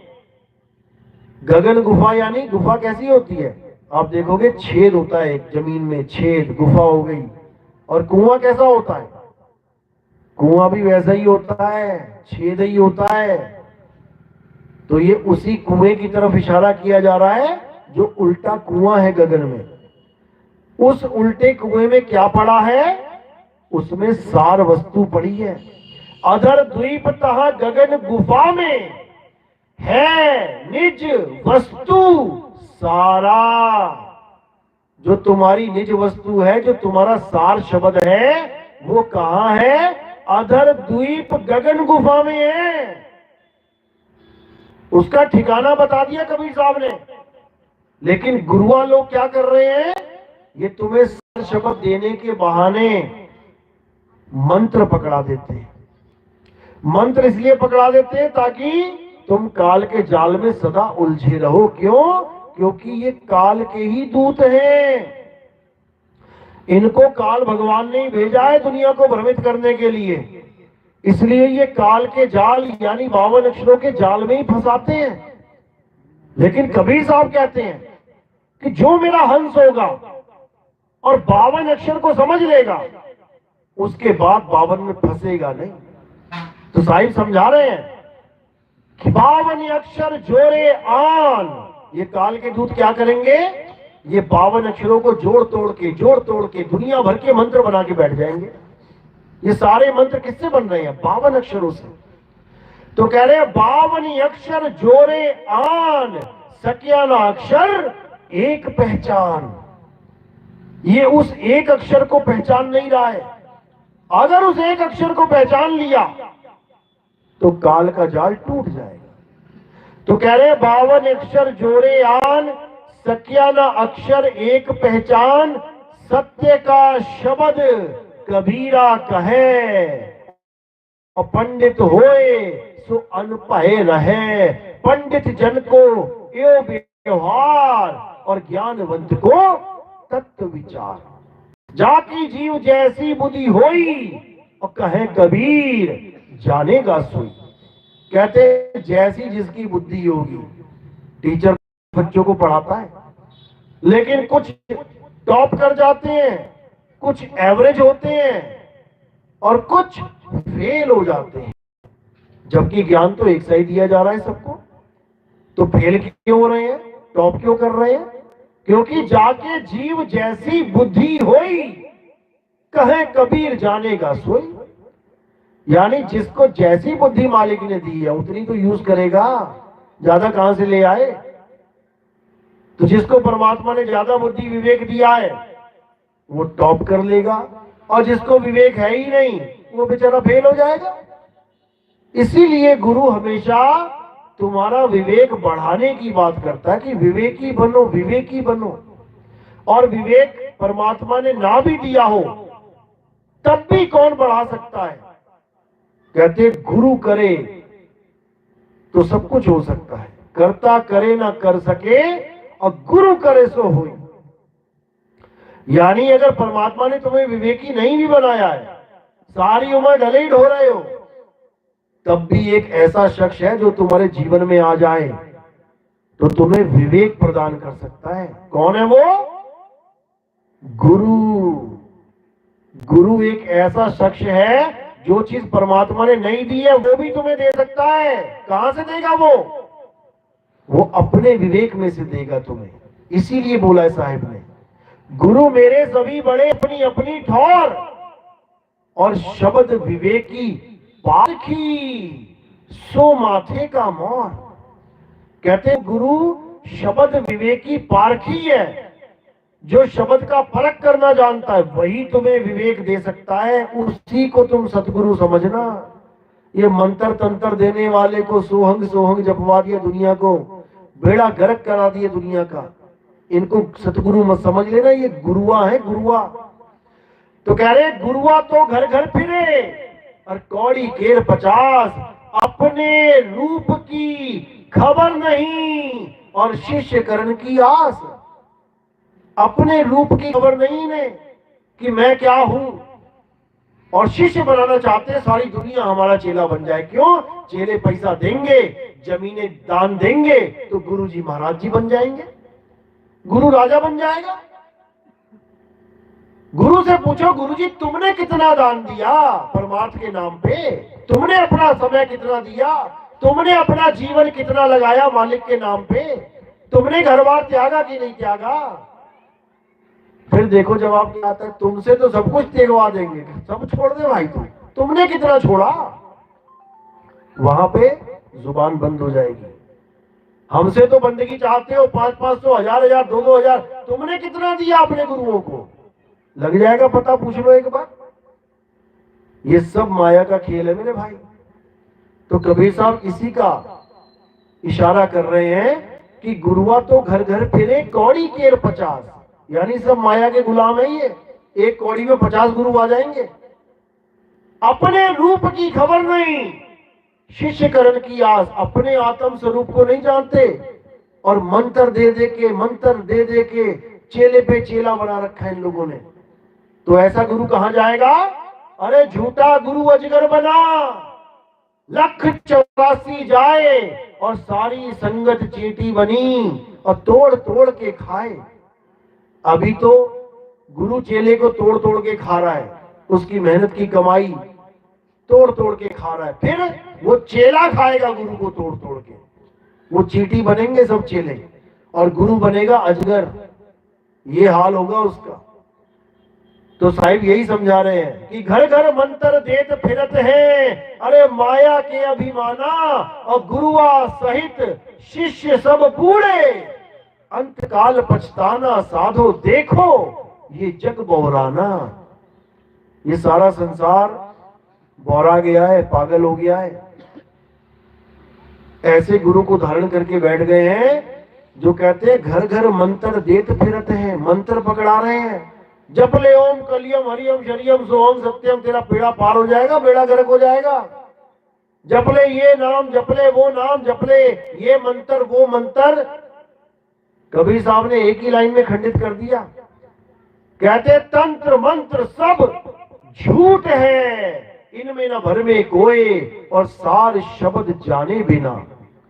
गगन गुफा यानी गुफा कैसी होती है? आप देखोगे छेद होता है एक जमीन में, छेद गुफा हो गई। और कुआं कैसा होता है? कुआं भी वैसा ही होता है, छेद ही होता है। तो ये उसी कुएं की तरफ इशारा किया जा रहा है जो उल्टा कुआं है गगन में। उस उल्टे कुएं में क्या पड़ा है? उसमें सार वस्तु पड़ी है। अधर द्वीप तहा गगन गुफा में है निज वस्तु सारा। जो तुम्हारी निज वस्तु है, जो तुम्हारा सार शब्द है, वो कहां है? अधर द्वीप गगन गुफा में है। उसका ठिकाना बता दिया कबीर साहब ने। लेकिन गुरुआ लोग क्या कर रहे हैं? ये तुम्हें सार शब्द देने के बहाने मंत्र पकड़ा देते हैं। मंत्र इसलिए पकड़ा देते हैं ताकि तुम काल के जाल में सदा उलझे रहो। क्यों? क्योंकि ये काल के ही दूत हैं। इनको काल भगवान ने ही भेजा है दुनिया को भ्रमित करने के लिए। इसलिए ये काल के जाल यानी 52 अक्षरों के जाल में ही फंसाते हैं। लेकिन कबीर साहब कहते हैं कि जो मेरा हंस होगा और 52 अक्षर को समझ लेगा, उसके बाद 52 में फंसेगा नहीं। तो साहिब समझा रहे हैं कि 52 अक्षर जोड़े आन। ये काल के दूत क्या करेंगे? ये 52 अक्षरों को जोड़ तोड़ के दुनिया भर के मंत्र बना के बैठ जाएंगे। ये सारे मंत्र किससे बन रहे हैं? 52 अक्षरों से। तो कह रहे हैं 52 अक्षर जोड़े आन, सकिया ना अक्षर एक पहचान। ये उस एक अक्षर को पहचान नहीं रहा है। अगर उस एक अक्षर को पहचान लिया तो काल का जाल टूट जाएगा। तो कह रहे 52 अक्षर जोड़े आन, सकिया ना अक्षर एक पहचान। सत्य का शब्द कबीरा कहे, और पंडित होए सो अनपहे रहे। पंडित जन को यो व्यवहार, और ज्ञानवंत को तत्व विचार। जाकी जीव जैसी बुद्धि होई, और कहे कबीर जानेगा सोई। कहते जैसी जिसकी बुद्धि होगी। टीचर बच्चों को पढ़ाता है, लेकिन कुछ टॉप कर जाते हैं, कुछ एवरेज होते हैं, और कुछ फेल हो जाते हैं। जबकि ज्ञान तो एक सा ही दिया जा रहा है सबको। तो फेल क्यों हो रहे हैं? टॉप क्यों कर रहे हैं? क्योंकि जाके जीव जैसी बुद्धि होई, कहे कबीर जानेगा सोई। यानी जिसको जैसी बुद्धि मालिक ने दी है उतनी तो यूज करेगा, ज्यादा कहां से ले आए? तो जिसको परमात्मा ने ज्यादा बुद्धि विवेक दिया है वो टॉप कर लेगा, और जिसको विवेक है ही नहीं वो बेचारा फेल हो जाएगा। इसीलिए गुरु हमेशा तुम्हारा विवेक बढ़ाने की बात करता है कि विवेकी बनो, विवेकी बनो। और विवेक परमात्मा ने ना भी दिया हो तब भी कौन बढ़ा सकता है? कहते गुरु करे तो सब कुछ हो सकता है, करता करे ना कर सके, और गुरु करे सो होई। यानी अगर परमात्मा ने तुम्हें विवेकी नहीं भी बनाया है, सारी उम्र ढलेड हो रहे हो, तब भी एक ऐसा शख्स है जो तुम्हारे जीवन में आ जाए तो तुम्हें विवेक प्रदान कर सकता है। कौन है वो? गुरु। गुरु एक ऐसा शख्स है जो चीज परमात्मा ने नहीं दी है वो भी तुम्हें दे सकता है। कहां से देगा वो अपने विवेक में से देगा तुम्हें। इसीलिए बोला है साहिब ने, गुरु मेरे सभी बड़े अपनी अपनी ठौर, और शब्द विवेकी पारखी सो माथे का मोर। कहते हैं गुरु शब्द विवेकी पारखी है, जो शब्द का फर्क करना जानता है वही तुम्हें विवेक दे सकता है। उसी को तुम सतगुरु समझना। ये मंत्र तंत्र देने वाले को सोहंग सोहंग जपवा दिया दुनिया को, बेड़ा गर्क करा दिया दुनिया का। इनको सतगुरु मत समझ लेना, ये गुरुआ है गुरुआ। तो कह रहे गुरुआ तो घर घर फिरे और कौड़ी केर 50, अपने रूप की खबर नहीं और शिष्य करण की आस। अपने रूप की खबर नहीं ने कि मैं क्या हूं, और शिष्य बनाना चाहते हैं सारी दुनिया हमारा चेला बन जाए। क्यों? चेले पैसा देंगे, जमीनें दान देंगे तो गुरु जी महाराज जी बन जाएंगे, गुरु राजा बन जाएगा। गुरु से पूछो, गुरु जी तुमने कितना दान दिया परमार्थ के नाम पे? तुमने अपना समय कितना दिया? तुमने अपना जीवन कितना लगाया मालिक के नाम पे? तुमने घर बार त्यागा कि नहीं त्यागा? फिर देखो जवाब क्या आता है, तुमसे तो सब कुछ त्यागवा देंगे, सब छोड़ दे भाई। तुमने कितना छोड़ा? वहां पे जुबान बंद हो जाएगी। हमसे तो बंदगी चाहते हो 500-500, 1000-1000, 2-2000, तुमने कितना दिया अपने गुरुओं को? लग जाएगा पता, पूछ लो एक बार। ये सब माया का खेल है मेरे भाई। तो कबीर साहब इसी का इशारा कर रहे हैं कि गुरुआ तो घर घर फिरे कौड़ी केर 50, यानी सब माया के गुलाम है। ये एक कौड़ी में 50 गुरु आ जाएंगे। अपने रूप की खबर नहीं, शिष्य करण की आस। अपने आत्म स्वरूप को नहीं जानते और मंत्र दे दे के चेले पे चेला बना रखा है इन लोगों ने। तो ऐसा गुरु कहां जाएगा? अरे झूठा गुरु अजगर बना, 184 जाए और सारी संगत चींटी बनी और तोड़ तोड़ के खाए। अभी तो गुरु चेले को तोड़ तोड़ के खा रहा है, उसकी मेहनत की कमाई तोड़ तोड़ के खा रहा है। फिर वो चेला खाएगा गुरु को तोड़ तोड़ के। वो चींटी बनेंगे सब चेले और गुरु बनेगा अजगर। ये हाल होगा उसका। तो साहिब यही समझा रहे हैं कि घर घर मंत्र देत फिरत है, अरे माया के अभिमाना, और गुरुआ सहित शिष्य सब बूढ़े, अंत काल पछताना साधो देखो ये जग बौराना। ये सारा संसार बौरा गया है, पागल हो गया है। ऐसे गुरु को धारण करके बैठ गए हैं जो कहते हैं घर घर मंत्र देत फिरत हैं, मंत्र पकड़ा रहे हैं। जप ले ओम कलियम हरियम शरियम सोहम सत्यम, तेरा बेड़ा पार हो जाएगा, बेड़ा गर्क हो जाएगा। जप ले ये नाम, जप ले वो नाम, जप ले ये मंत्र वो मंत्र। कबीर साहब ने एक ही लाइन में खंडित कर दिया। कहते तंत्र मंत्र सब झूठ है, इनमें न भर में कोई, और सार शब्द जाने बिना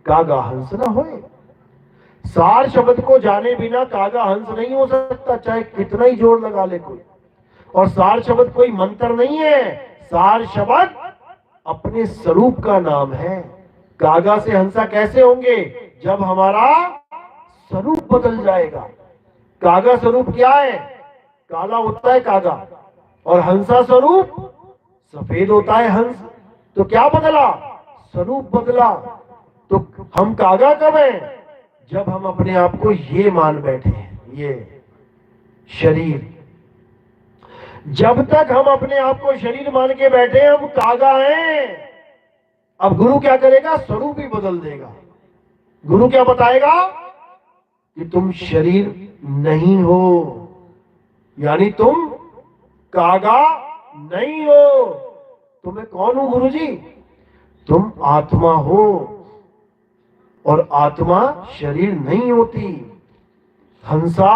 कागा हंस न होए। सार शब्द को जाने बिना कागा हंस नहीं हो सकता, चाहे कितना ही जोर लगा ले कोई। और सार शब्द कोई मंत्र नहीं है, सार शब्द अपने स्वरूप का नाम है। कागा से हंसा कैसे होंगे? जब हमारा स्वरूप बदल जाएगा। कागा स्वरूप क्या है? काला होता है कागा, और हंसा स्वरूप सफेद होता है हंस। तो क्या बदला? स्वरूप बदला। तो हम कागा कब है? जब हम अपने आप को ये मान बैठे हैं, ये शरीर। जब तक हम अपने आप को शरीर मान के बैठे हम कागा हैं। अब गुरु क्या करेगा? स्वरूप ही बदल देगा। गुरु क्या बताएगा? कि तुम शरीर नहीं हो, यानी तुम कागा नहीं हो। तो मैं कौन हूं गुरु जी? तुम आत्मा हो, और आत्मा शरीर नहीं होती। हंसा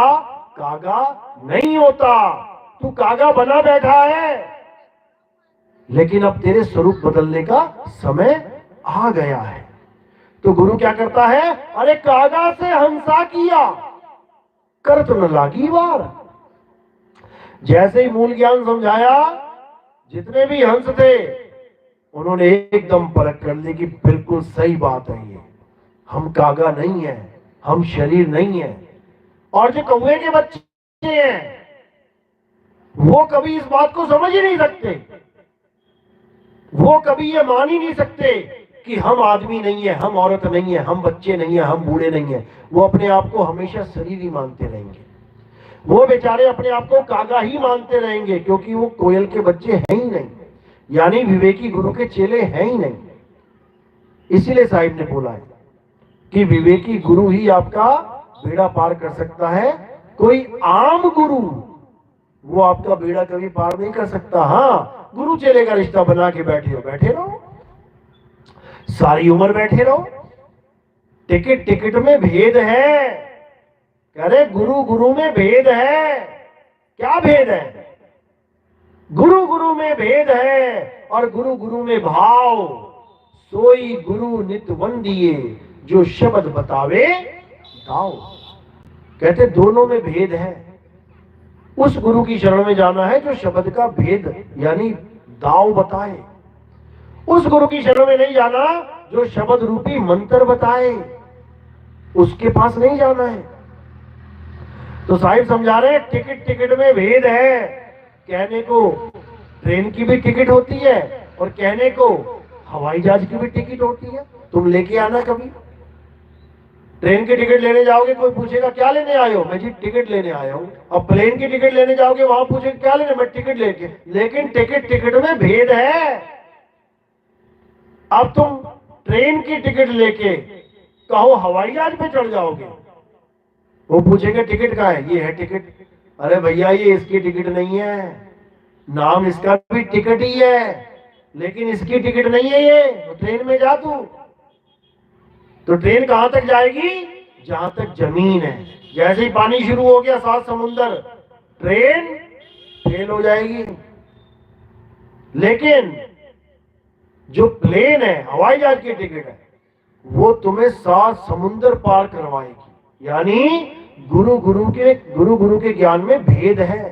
कागा नहीं होता। तू कागा बना बैठा है, लेकिन अब तेरे स्वरूप बदलने का समय आ गया है। तो गुरु क्या करता है, अरे कागा से हंसा किया कर तो न लागी वार। जैसे ही मूल ज्ञान समझाया, जितने भी हंस थे उन्होंने एकदम परख कर ली कि बिल्कुल सही बात है, ये हम कागा नहीं है, हम शरीर नहीं है। और जो कौवे के बच्चे हैं वो कभी इस बात को समझ ही नहीं सकते, वो कभी ये मान ही नहीं सकते कि हम आदमी नहीं है, हम औरत नहीं है, हम बच्चे नहीं है, हम बूढ़े नहीं है। वो अपने आप को हमेशा शरीर ही मानते रहेंगे, वो बेचारे अपने आप को कागा ही मानते रहेंगे, क्योंकि वो कोयल के बच्चे हैं ही नहीं, यानी विवेकी गुरु के चेले हैं ही नहीं। इसीलिए साहिब ने बोला है कि विवेकी गुरु ही आपका बेड़ा पार कर सकता है, कोई आम गुरु वो आपका बेड़ा कभी पार नहीं कर सकता। हाँ, गुरु चेले का रिश्ता बना के बैठे हो, बैठे रहो, सारी उम्र बैठे रहो। टिकट टिकट में भेद है, कह रहे गुरु गुरु में भेद है। क्या भेद है? गुरु गुरु में भेद है, और गुरु गुरु में भाव। सोई गुरु नित वंदिए, जो शब्द बतावे दाओ। कहते दोनों में भेद है। उस गुरु की शरण में जाना है जो शब्द का भेद यानी दाव बताए। उस गुरु की शरण में नहीं जाना जो शब्द रूपी मंत्र बताए, उसके पास नहीं जाना है। तो साहिब समझा रहे हैं टिकट टिकट में भेद है। कहने को ट्रेन की भी टिकट होती है और कहने को हवाई जहाज की भी टिकट होती है। तुम लेके आना कभी, ट्रेन की टिकट लेने जाओगे, कोई पूछेगा क्या लेने आए हो, मैं जी टिकट लेने आया हूं। अब प्लेन की टिकट लेने जाओगे, वहां पूछेगा क्या लेने, मैं टिकट लेके। लेकिन टिकट टिकट में भेद है। अब तुम ट्रेन की टिकट लेके कहो हवाई जहाज पे चढ़ जाओगे, वो पूछेगा टिकट कहाँ है, ये है टिकट। अरे भैया ये इसकी टिकट नहीं है, नाम इसका भी टिकट ही है, लेकिन इसकी टिकट नहीं है ये। तो ट्रेन में जा तू, तो ट्रेन कहां तक जाएगी, जहां तक जमीन है। जैसे ही पानी शुरू हो गया, 7 समुंदर, ट्रेन फेल हो जाएगी। लेकिन जो प्लेन है, हवाई जहाज की टिकट है, वो तुम्हें 7 समुंदर पार करवाएगी। यानी गुरु गुरु के ज्ञान में भेद है।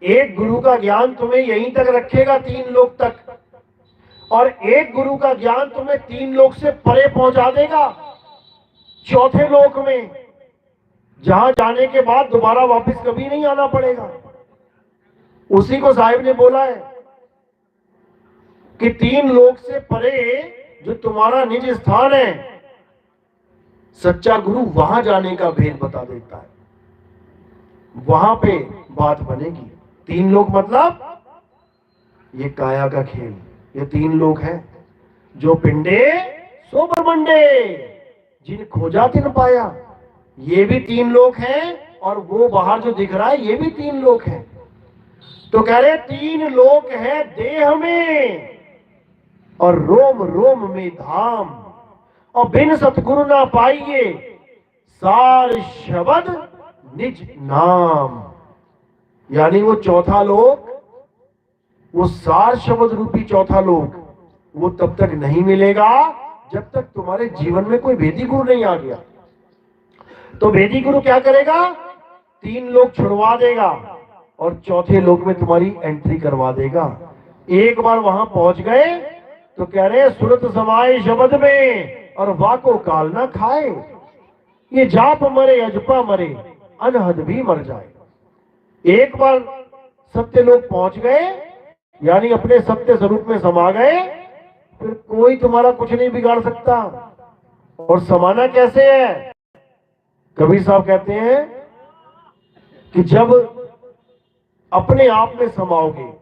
एक गुरु का ज्ञान तुम्हें यहीं तक रखेगा 3 लोक तक, और एक गुरु का ज्ञान तुम्हें 3 लोक से परे पहुंचा देगा, 4थे लोक में, जहां जाने के बाद दोबारा वापस कभी नहीं आना पड़ेगा। उसी को साहिब ने बोला है कि 3 लोक से परे जो तुम्हारा निज स्थान है, सच्चा गुरु वहां जाने का भेद बता देता है, वहां पे बात बनेगी। 3 लोक मतलब ये काया का खेल, ये 3 लोक हैं, जो पिंडे सो ब्रह्मंडे, जिन खोजा तिन पाया, ये भी 3 लोक हैं, और वो बाहर जो दिख रहा है ये भी 3 लोक हैं। तो कह रहे 3 लोक है देह में, और रोम रोम में धाम, और बिन सतगुरु ना पाइए सार शब्द निज नाम। यानी वो 4था लोक, वो सार शब्द रूपी 4था लोक, वो तब तक नहीं मिलेगा जब तक तुम्हारे जीवन में कोई भेदी गुरु नहीं आ गया। तो भेदी गुरु क्या करेगा, 3 लोक छुड़वा देगा और 4थे लोक में तुम्हारी एंट्री करवा देगा। एक बार वहां पहुंच गए तो कह रहे सुरत समाये शब्द में, और वाको काल ना खाए। ये जाप मरे अजपा मरे, अनहद भी मर जाए। एक बार सत्य लोक पहुंच गए, यानी अपने सत्य स्वरूप में समा गए, फिर कोई तुम्हारा कुछ नहीं बिगाड़ सकता। और समाना कैसे है, कबीर साहब कहते हैं कि जब अपने आप में समाओगे,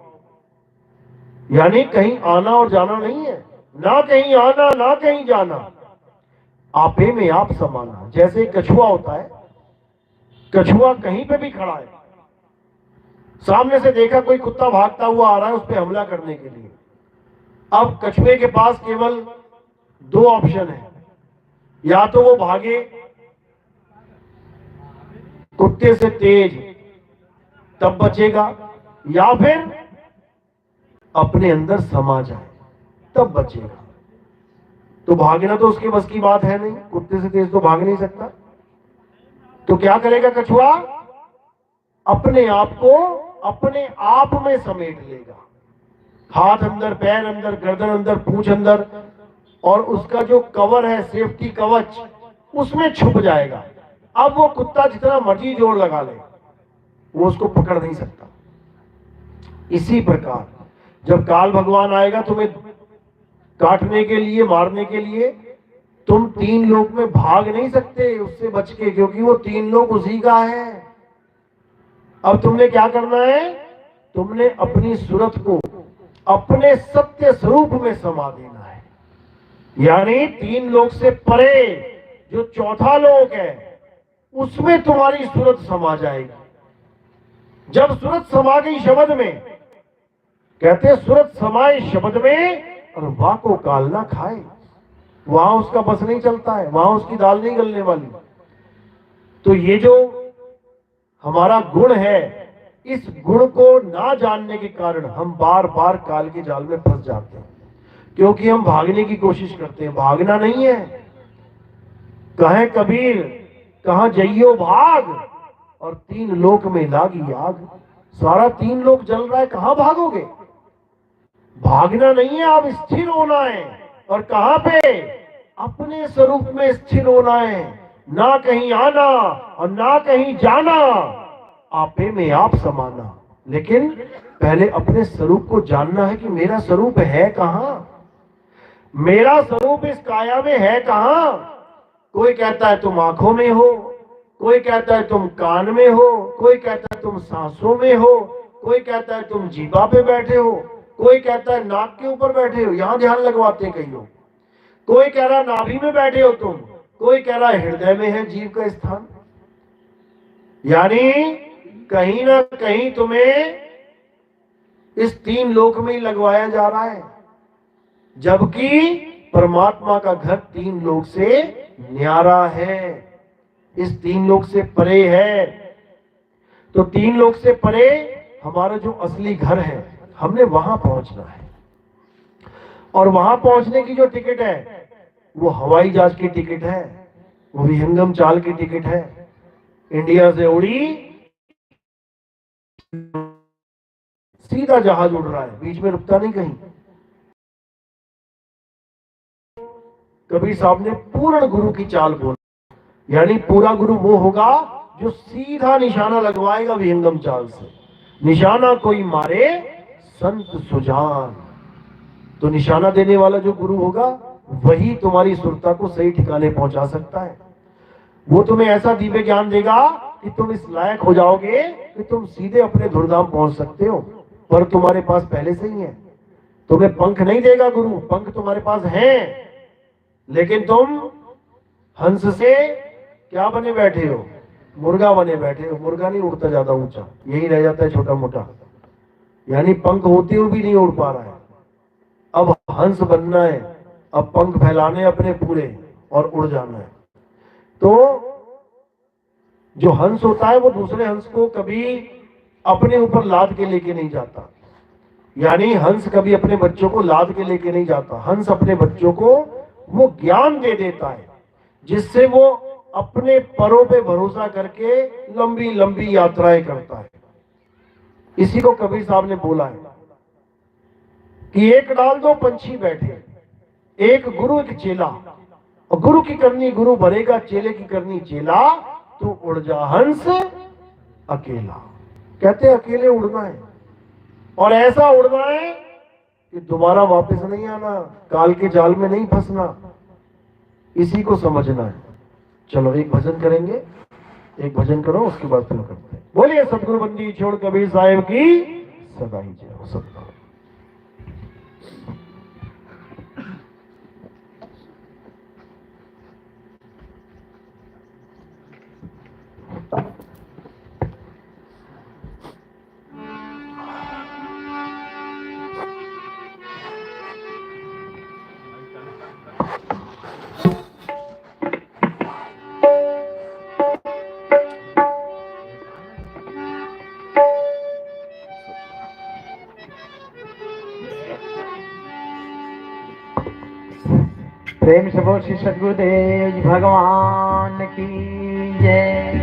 यानी कहीं आना और जाना नहीं है, ना कहीं आना ना कहीं जाना, आपे में आप समाना। जैसे कछुआ होता है, कछुआ कहीं पे भी खड़ा है, सामने से देखा कोई कुत्ता भागता हुआ आ रहा है उस पर हमला करने के लिए। अब कछुए के पास केवल 2 ऑप्शन है, या तो वो भागे कुत्ते से तेज तब बचेगा, या फिर अपने अंदर समा जाए तब बचेगा। तो भागना तो उसके बस की बात है नहीं, कुत्ते से तेज तो भाग नहीं सकता। तो क्या करेगा कछुआ? अपने आप को अपने आप में समेट लेगा, हाथ अंदर, पैर अंदर, गर्दन अंदर, पूंछ अंदर, और उसका जो कवर है, सेफ्टी कवच, उसमें छुप जाएगा। अब वो कुत्ता जितना मर्जी जोर लगा ले, वो उसको पकड़ नहीं सकता। इसी प्रकार जब काल भगवान आएगा तुम्हें काटने के लिए, मारने के लिए, तुम तीन लोक में भाग नहीं सकते उससे बच के, क्योंकि वो तीन लोक उसी का है। अब तुमने क्या करना है? तुमने अपनी सूरत को अपने सत्य स्वरूप में समा देना है। यानी तीन लोक से परे जो चौथा लोक है, उसमें तुम्हारी सूरत समा जाएगी। जब सूरत समा गई शब्द में, कहते हैं सूरत समाए शब्द में और वाह को काल ना खाए, वहां उसका बस नहीं चलता है, वहां उसकी दाल नहीं गलने वाली। तो ये जो हमारा गुण है, इस गुण को ना जानने के कारण हम बार बार काल के जाल में फंस जाते हैं, क्योंकि हम भागने की कोशिश करते हैं। भागना नहीं है। कहे कबीर कहां जइयो भाग, और तीन लोक में लागी आग। सारा तीन लोक जल रहा है, कहां भागोगे? भागना नहीं है, आप स्थिर होना है। और कहां पे? अपने स्वरूप में स्थिर होना है। ना कहीं आना और ना कहीं जाना, आपे में आप समाना। लेकिन पहले अपने स्वरूप को जानना है कि मेरा स्वरूप है कहां, मेरा स्वरूप इस काया में है कहां। कोई कहता है तुम आंखों में हो, कोई कहता है तुम कान में हो, कोई कहता है तुम सांसों में हो, कोई कहता है तुम जीवा पे बैठे हो, कोई कहता है नाक के ऊपर बैठे हो, यहां ध्यान लगवाते हैं कई लोग। कोई कह रहा नाभि में बैठे हो तुम, कोई कह रहा हृदय में है जीव का स्थान। यानी कहीं ना कहीं तुम्हें इस तीन लोक में ही लगवाया जा रहा है, जबकि परमात्मा का घर तीन लोक से न्यारा है, इस तीन लोक से परे है। तो तीन लोक से परे हमारा जो असली घर है, हमने वहां पहुंचना है। और वहां पहुंचने की जो टिकट है, वो हवाई जहाज की टिकट है, वो विहंगम चाल की टिकट है। इंडिया से उड़ी, सीधा जहाज उड़ रहा है, बीच में रुकता नहीं कहीं। कबीर साहब ने पूर्ण गुरु की चाल बोला, यानी पूरा गुरु वो होगा जो सीधा निशाना लगवाएगा विहंगम चाल से। निशाना कोई मारे संत सुजान। तो निशाना देने वाला जो गुरु होगा, वही तुम्हारी सुरता को सही ठिकाने पहुंचा सकता है। वो तुम्हें ऐसा दिव्य ज्ञान देगा कि तुम इस लायक हो जाओगे कि तुम सीधे अपने धुरधाम पहुंच सकते हो, पर तुम्हारे पास पहले से ही है। तुम्हें पंख नहीं देगा गुरु, पंख तुम्हारे पास हैं, लेकिन तुम हंस से क्या बने बैठे हो? मुर्गा बने बैठे हो। मुर्गा नहीं उड़ता ज्यादा ऊंचा, यही रह जाता है छोटा मोटा, यानी पंख होते हुए भी नहीं उड़ पा रहा है। अब हंस बनना है, अब पंख फैलाने अपने पूरे और उड़ जाना है। तो जो हंस होता है वो दूसरे हंस को कभी अपने ऊपर लाद के लेके नहीं जाता। यानी हंस कभी अपने बच्चों को लाद के लेके नहीं जाता। हंस अपने बच्चों को वो ज्ञान दे देता है जिससे वो अपने परों पे भरोसा करके लंबी लंबी यात्राएं करता है। इसी को कबीर साहब ने बोला है कि एक डाल दो पंछी बैठे, एक गुरु एक चेला, और गुरु की करनी गुरु भरेगा, चेले की करनी चेला, तू उड़ जा हंस अकेला। कहते हैं अकेले उड़ना है, और ऐसा उड़ना है कि दोबारा वापस नहीं आना, काल के जाल में नहीं फंसना। इसी को समझना है। चलो एक भजन करेंगे, एक भजन करो, उसके बाद फिर करते हैं। बोलिए सतगुरु बंदी छोड़ कबीर साहिब की सदा ही जय हो। सतगुरु प्रेम से बोल श्री सद्गुरुदेव जी भगवान की जय।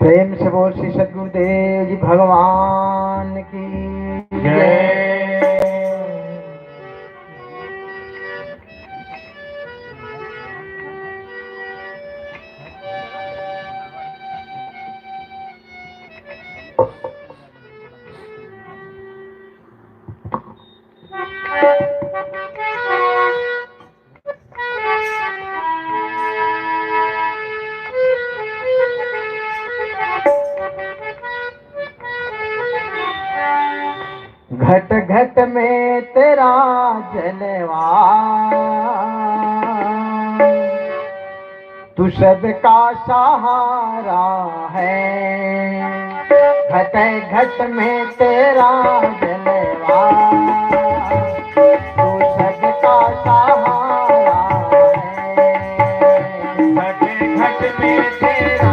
प्रेम से बोल श्री सद्गुरुदेव जी भगवान की जय। घट घट में तेरा जलवा, तू सबका सहारा है। घट घट में तेरा जलवा, तू सबका सहारा है। घट घट में तेरा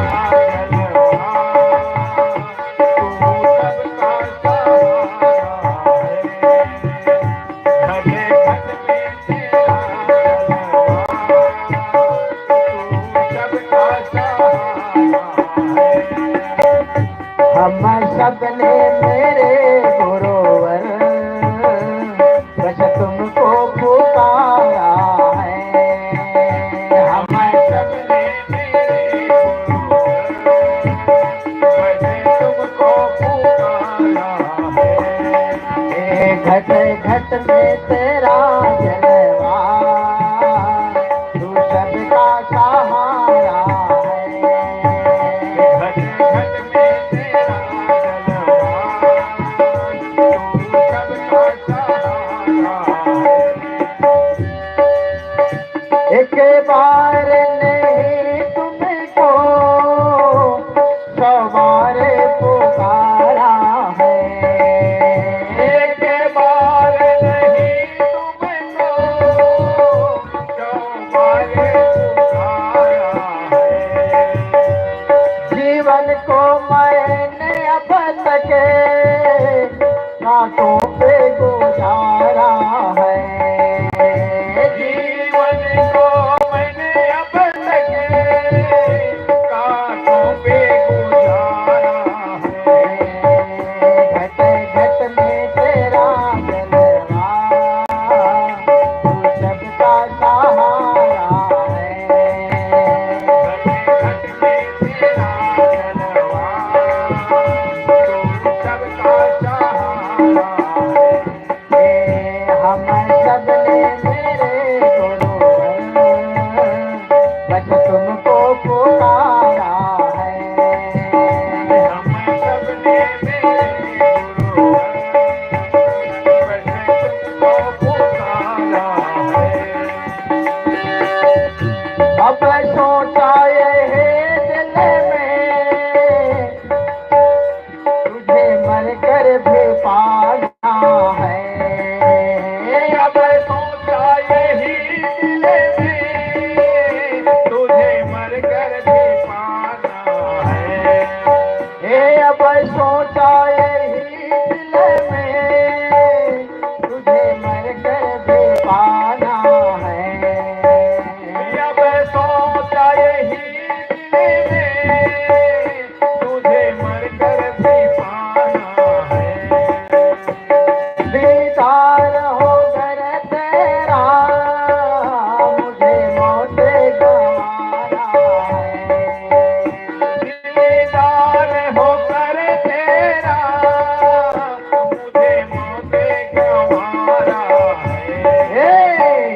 सबने मेरे गुरुवर बस तुमको पुकारा है। हम सबने मेरे गुरुवर बस तुमको पुकारा है। घट घट में तेरा जलवा, तू सबका सहारा है। घट घट में तेरा एक बार नहीं तुमको 100 बार पुकारा है। एक बार नहीं तुमको 100 बार पुकारा है। जीवन को मैंने अब तक कांटों पे गुजारा है। अब सोचा ये दिल में तुझे मर कर भी पाना है। अब सोचा यही दिल में तुझे मर कर भी पाना है। अब सोचा यही दिल में तुझे मर कर भी पाना है। तुझे मर कर भी पाना है। दीदार हो कर तेरा मुझे मौत गंवाना है। दीदार हो कर तेरा मुझे मौत गंवाना है।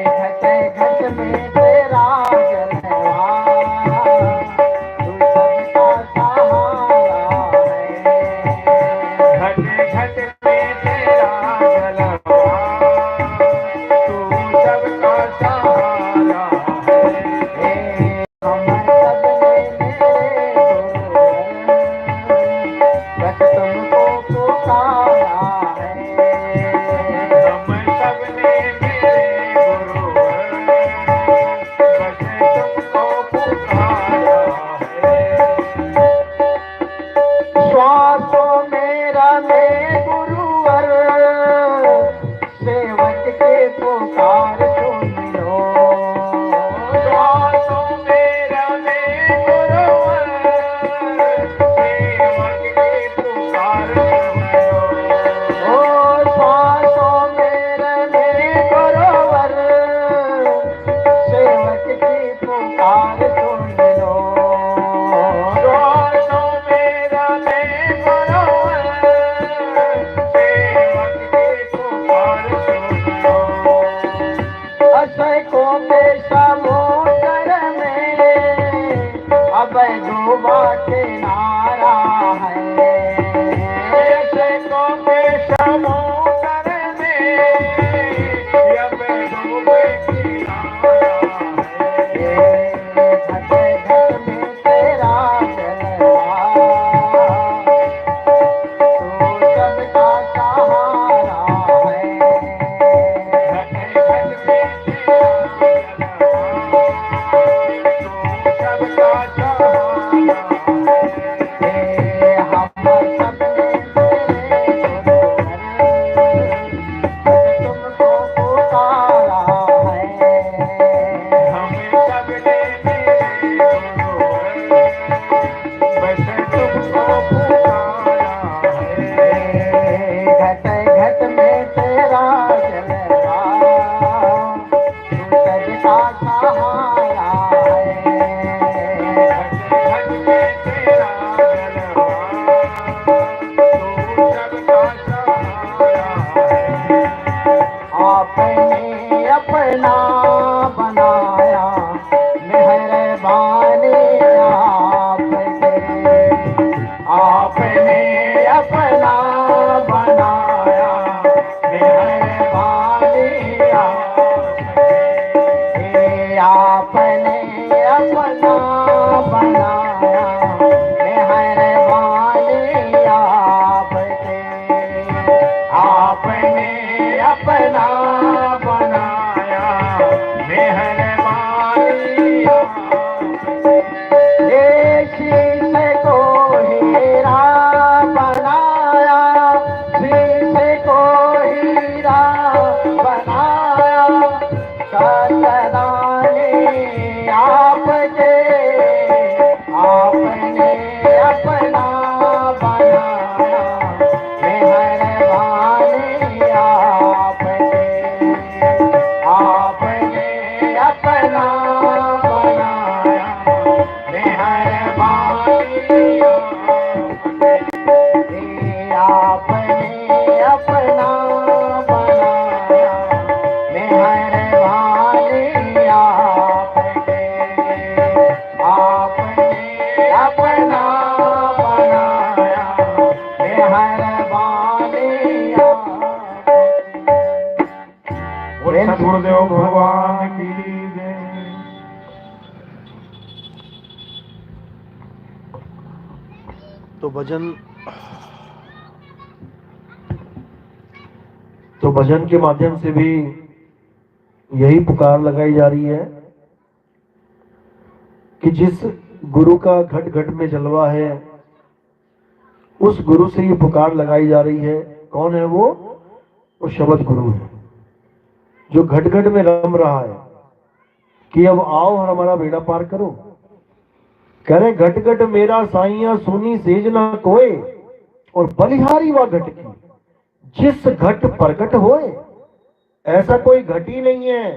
घट घट में तेरा जलवा, घट घट में तेरा जलवा, अपना बनाया मेहरबानिया शीश को हीरा बनाया शीश को हीरा बनाया सतनाने आपने अपना बनाया मेहरबानी आपने अपना बनाया मेहरबानी आपने अपना बनाया मेहरबानी आपने अपना बनाया मेहरबानी और सतगुरुदेव भगवान की जय। तो भजन के माध्यम से भी यही पुकार लगाई जा रही है कि जिस गुरु का घट घट में जलवा है उस गुरु से ये पुकार लगाई जा रही है। कौन है वो शब्द गुरु है जो घट घट में रम रहा है कि अब आओ और हमारा बेड़ा पार करो। कह रहे घट घट मेरा साइया सुनी सेज ना कोय और बलिहारी व घट की जिस घट प्रकट होए। ऐसा कोई घट ही नहीं है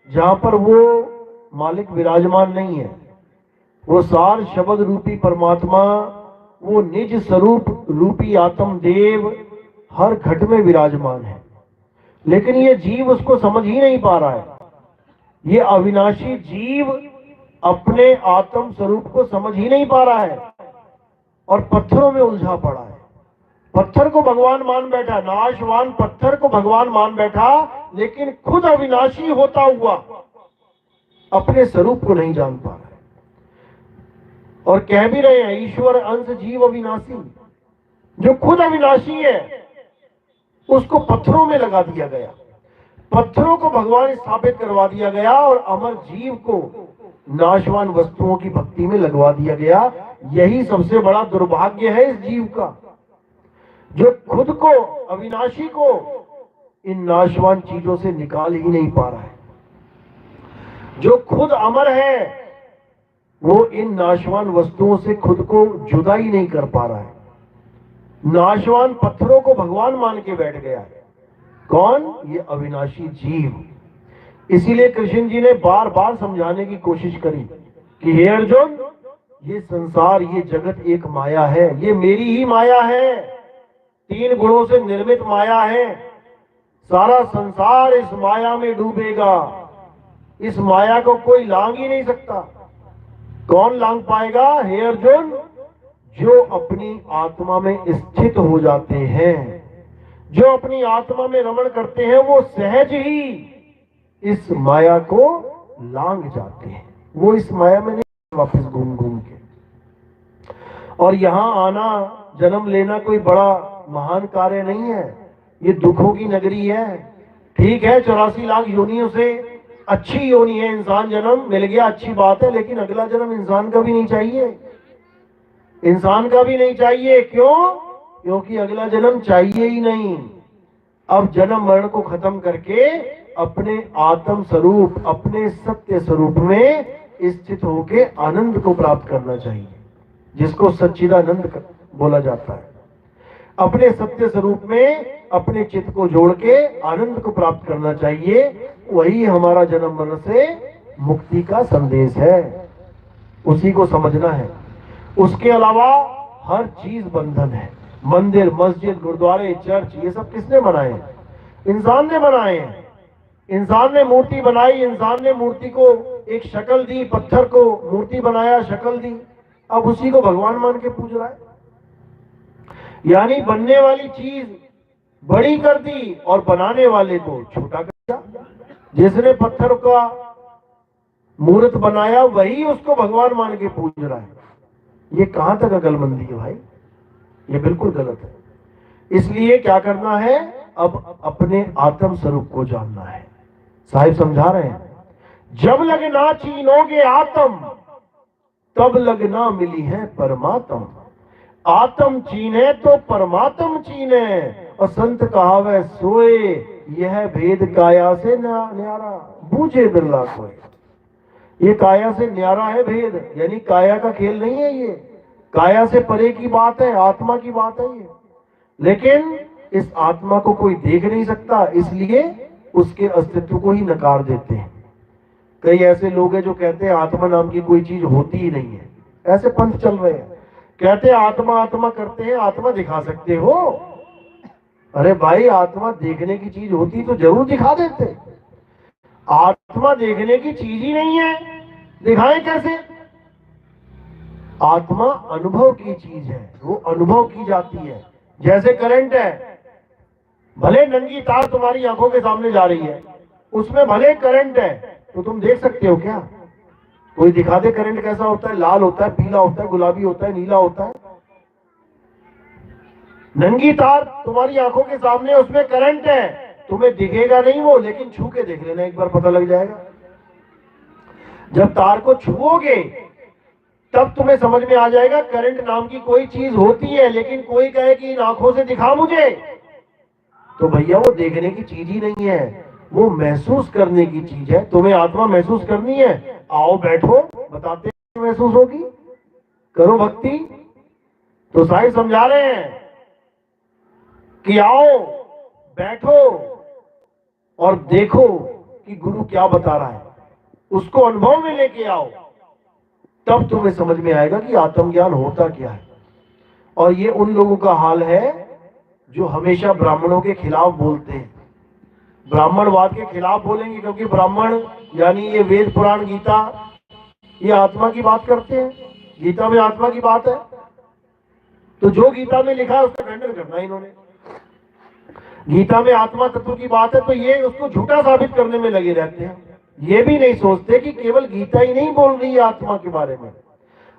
जहां पर वो मालिक विराजमान नहीं है। वो सार शब्द रूपी परमात्मा, वो निज स्वरूप रूपी आत्म देव हर घट में विराजमान है, लेकिन ये जीव उसको समझ ही नहीं पा रहा है। ये अविनाशी जीव अपने आत्म स्वरूप को समझ ही नहीं पा रहा है और पत्थरों में उलझा पड़ा है। पत्थर को भगवान मान बैठा, नाशवान पत्थर को भगवान मान बैठा, लेकिन खुद अविनाशी होता हुआ अपने स्वरूप को नहीं जान पा रहा है। और कह भी रहे हैं ईश्वर अंश जीव अविनाशी। जो खुद अविनाशी है उसको पत्थरों में लगा दिया गया, पत्थरों को भगवान स्थापित करवा दिया गया और अमर जीव को नाशवान वस्तुओं की भक्ति में लगवा दिया गया। यही सबसे बड़ा दुर्भाग्य है इस जीव का, जो खुद को अविनाशी को इन नाशवान चीजों से निकाल ही नहीं पा रहा है। जो खुद अमर है वो इन नाशवान वस्तुओं से खुद को जुदा ही नहीं कर पा रहा है। नाशवान पत्थरों को भगवान मान के बैठ गया है। कौन? ये अविनाशी जीव। इसीलिए कृष्ण जी ने बार बार समझाने की कोशिश करी कि हे अर्जुन, ये संसार, ये जगत एक माया है, ये मेरी ही माया है, 3 गुणों से निर्मित माया है। सारा संसार इस माया में डूबेगा, इस माया को कोई लांग ही नहीं सकता। कौन लांग पाएगा? हे अर्जुन, जो अपनी आत्मा में स्थित हो जाते हैं, जो अपनी आत्मा में रमण करते हैं, वो सहज ही इस माया को लांग जाते हैं। वो इस माया में नहीं वापस घूम घूम के। और यहां आना, जन्म लेना कोई बड़ा महान कार्य नहीं है, ये दुखों की नगरी है। ठीक है, 84 लाख योनियों से अच्छी योनि है, इंसान जन्म मिल गया, अच्छी बात है, लेकिन अगला जन्म इंसान का भी नहीं चाहिए। इंसान का भी नहीं चाहिए। क्यों? क्योंकि अगला जन्म चाहिए ही नहीं। अब जन्म मरण को खत्म करके अपने आत्म स्वरूप, अपने सत्य स्वरूप में स्थित होके आनंद को प्राप्त करना चाहिए, जिसको सच्चिदानंद बोला जाता है। अपने सत्य स्वरूप में अपने चित्त को जोड़ के आनंद को प्राप्त करना चाहिए। वही हमारा जन्म मरण से मुक्ति का संदेश है, उसी को समझना है। उसके अलावा हर चीज बंधन है। मंदिर, मस्जिद, गुरुद्वारे, चर्च, ये सब किसने बनाए हैं? इंसान ने बनाए हैं। इंसान ने मूर्ति बनाई, इंसान ने मूर्ति को एक शक्ल दी, पत्थर को मूर्ति बनाया, शक्ल दी, अब उसी को भगवान मान के पूज रहा है। यानी बनने वाली चीज बड़ी कर दी और बनाने वाले को छोटा कर दिया। जिसने पत्थर का मूर्त बनाया वही उसको भगवान मान के पूज रहा है। ये कहां तक अकलमंदी है भाई? ये बिल्कुल गलत है। इसलिए क्या करना है? अब अपने आत्म स्वरूप को जानना है। साहिब समझा रहे हैं, जब लगना चीनोगे आत्म तब लगना मिली है परमात्म। आत्म चीने तो परमात्म चीने, और संत कहावे सोए यह भेद काया से न्यारा, बूझे बिरला कोई। ये काया से न्यारा है भेद, यानी काया का खेल नहीं है ये, काया से परे की बात है, आत्मा की बात है ये। लेकिन इस आत्मा को कोई देख नहीं सकता, इसलिए उसके अस्तित्व को ही नकार देते हैं। कई ऐसे लोग हैं जो कहते हैं आत्मा नाम की कोई चीज होती ही नहीं है। ऐसे पंथ चल रहे हैं, कहते हैं आत्मा आत्मा करते हैं, आत्मा दिखा सकते हो। अरे भाई, आत्मा देखने की चीज होती तो जरूर दिखा देते। आत्मा देखने की चीज ही नहीं है, दिखाएं कैसे? आत्मा अनुभव की चीज है, वो अनुभव की जाती है। जैसे करंट है, भले नंगी तार तुम्हारी आंखों के सामने जा रही है, उसमें भले करंट है, तो तुम देख सकते हो क्या? कोई दिखा दे करंट कैसा होता है? लाल होता है, पीला होता है, गुलाबी होता है, नीला होता है। नंगी तार तुम्हारी आंखों के सामने, उसमें करंट है, तुम्हें दिखेगा नहीं वो, लेकिन छू के देख लेना, एक बार पता लग जाएगा। जब तार को छुओगे तब तुम्हें समझ में आ जाएगा करंट नाम की कोई चीज होती है। लेकिन कोई कहे कि इन आंखों से दिखा मुझे, तो भैया वो देखने की चीज ही नहीं है, वो महसूस करने की चीज है। तुम्हें आत्मा महसूस करनी है, आओ बैठो, बताते हैं महसूस होगी, करो भक्ति। तो साईं समझा रहे हैं कि आओ बैठो और देखो कि गुरु क्या बता रहा है, उसको अनुभव में लेके आओ, तब तुम्हें समझ में आएगा कि आत्मज्ञान होता क्या है। और ये उन लोगों का हाल है जो हमेशा ब्राह्मणों के खिलाफ बोलते हैं, ब्राह्मणवाद के खिलाफ बोलेंगे, क्योंकि ब्राह्मण यानी ये वेद पुराण गीता, ये आत्मा की बात करते हैं, गीता में आत्मा की बात है। तो जो गीता में लिखा है उसका खंडन करना इन्होंने। गीता में आत्मा तत्व की बात है तो ये उसको झूठा साबित करने में लगे रहते हैं। ये भी नहीं सोचते कि केवल गीता ही नहीं बोल रही है आत्मा के बारे में।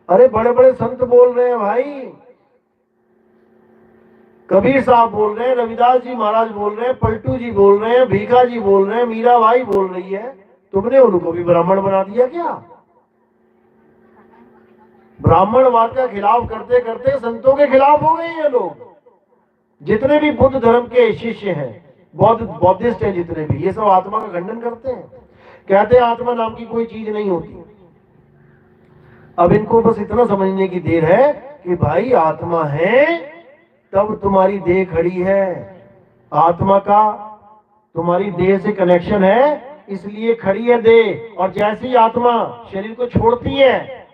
अरे बड़े बड़े संत बोल रहे हैं भाई, कबीर साहब बोल रहे हैं, रविदास जी महाराज बोल रहे हैं, पलटू जी बोल रहे हैं, भीखा जी बोल रहे हैं, मीराबाई बोल रही है। तुमने उनको भी ब्राह्मण बना दिया क्या? ब्राह्मणवाद का खिलाफ करते करते संतों के खिलाफ हो गए ये लोग। जितने भी बुद्ध धर्म के शिष्य हैं, बौद्धिस्ट हैं जितने भी, ये सब आत्मा का खंडन करते हैं, कहते हैं आत्मा नाम की कोई चीज नहीं होती। अब इनको बस इतना समझने की देर है कि भाई आत्मा है तब तुम्हारी देह खड़ी है, आत्मा का तुम्हारी देह से कनेक्शन है इसलिए खड़ी है देह। और जैसी आत्मा शरीर को छोड़ती है,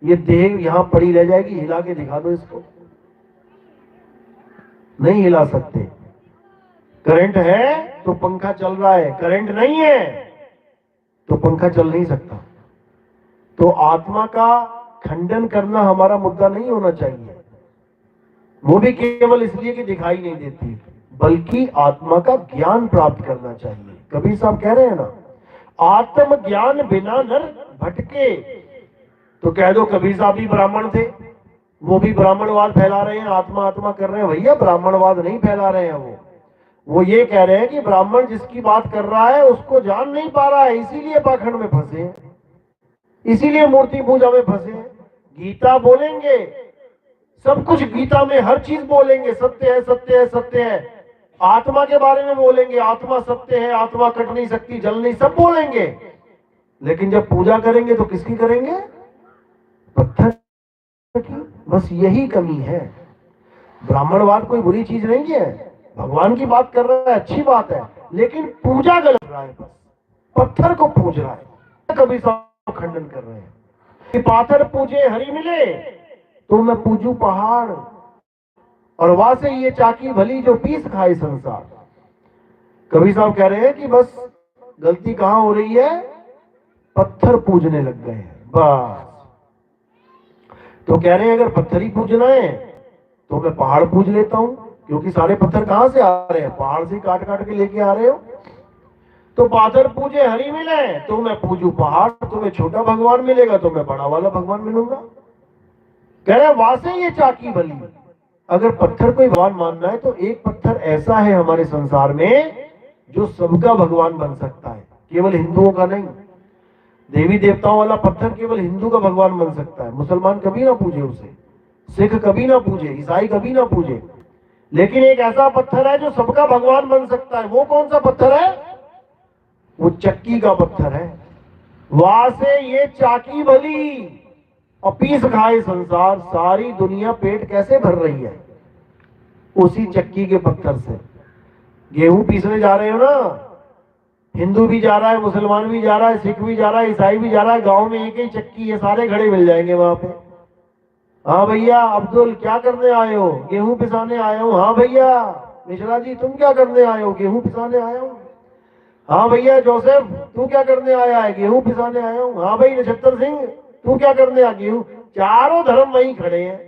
ये देह यहां पड़ी रह जाएगी। हिला के दिखा दो इसको, नहीं हिला सकते। करंट है तो पंखा चल रहा है, करंट नहीं है तो पंखा चल नहीं सकता। तो आत्मा का खंडन करना हमारा मुद्दा नहीं होना चाहिए, वो भी केवल इसलिए कि दिखाई नहीं देती, बल्कि आत्मा का ज्ञान प्राप्त करना चाहिए। कबीर साहब कह रहे हैं ना, आत्म ज्ञान बिना नर भटके। तो कह दो कबीर साहब भी ब्राह्मण थे, वो भी ब्राह्मणवाद फैला रहे हैं, आत्मा आत्मा कर रहे हैं। भैया ब्राह्मणवाद नहीं फैला रहे हैं, वो ये कह रहे हैं कि ब्राह्मण जिसकी बात कर रहा है उसको जान नहीं पा रहा है, इसीलिए पाखंड में फंसे हैं, इसीलिए मूर्ति पूजा में फंसे हैं। गीता बोलेंगे, सब कुछ गीता में हर चीज बोलेंगे, सत्य है सत्य है सत्य है। आत्मा के बारे में बोलेंगे, आत्मा सत्य है, आत्मा कट नहीं सकती, जल नहीं, सब बोलेंगे। लेकिन जब पूजा करेंगे तो किसकी करेंगे? पत्थर की। बस यही कमी है। ब्राह्मणवाद कोई बुरी चीज नहीं है, भगवान की बात कर रहा है, अच्छी बात है, लेकिन पूजा गलत रहा है, बस पत्थर को पूज रहा है। कभी सब खंडन कर रहे हैं कि पाथर पूजे हरि मिले तो मैं पूजू पहाड़, और वहां से ये चाकी भली जो पीस खाए संसार। कबीर साहब कह रहे हैं कि बस गलती कहां हो रही है? पत्थर पूजने लग गए हैं बस। तो कह रहे हैं अगर पत्थर ही पूजना है तो मैं पहाड़ पूज लेता हूं, क्योंकि सारे पत्थर कहां से आ रहे हैं? पहाड़ से काट काट के लेके आ रहे हो। तो पाथर पूजे हरि मिले तो मैं पूजू पहाड़, तुम्हें छोटा भगवान मिलेगा तो मैं बड़ा वाला भगवान मिलूंगा। कह रहे वहां से ये चाकी भली, अगर पत्थर को भगवान मानना है तो एक पत्थर ऐसा है हमारे संसार में जो सबका भगवान बन सकता है, केवल हिंदुओं का नहीं। देवी देवताओं वाला पत्थर केवल हिंदू का भगवान बन सकता है, मुसलमान कभी ना पूजे उसे, सिख कभी ना पूजे, ईसाई कभी ना पूजे। लेकिन एक ऐसा पत्थर है जो सबका भगवान बन सकता है। वो कौन सा पत्थर है? वो चक्की का पत्थर है। वहां से ये चाकी भली और पीस खाए संसार, सारी दुनिया पेट कैसे भर रही है? उसी चक्की के पत्थर से। गेहूं पीसने जा रहे हो ना, हिंदू भी जा रहा है, मुसलमान भी जा रहा है, सिख भी जा रहा है, ईसाई भी जा रहा है। गांव में एक ही चक्की है, सारे खड़े मिल जाएंगे वहां पे। हाँ भैया अब्दुल क्या करने आए हो? गेहूं पिसाने आए हो। हाँ भैया मिश्रा जी तुम क्या करने आए हो? गेहूं पिसाने आया हूँ। हाँ भैया जोसेफ तू क्या करने आया है? गेहूं पिसाने आया हूँ। हाँ भाई नक्षत्र सिंह तू क्या करने आ? गेहूं। चारों धर्म वहीं खड़े हैं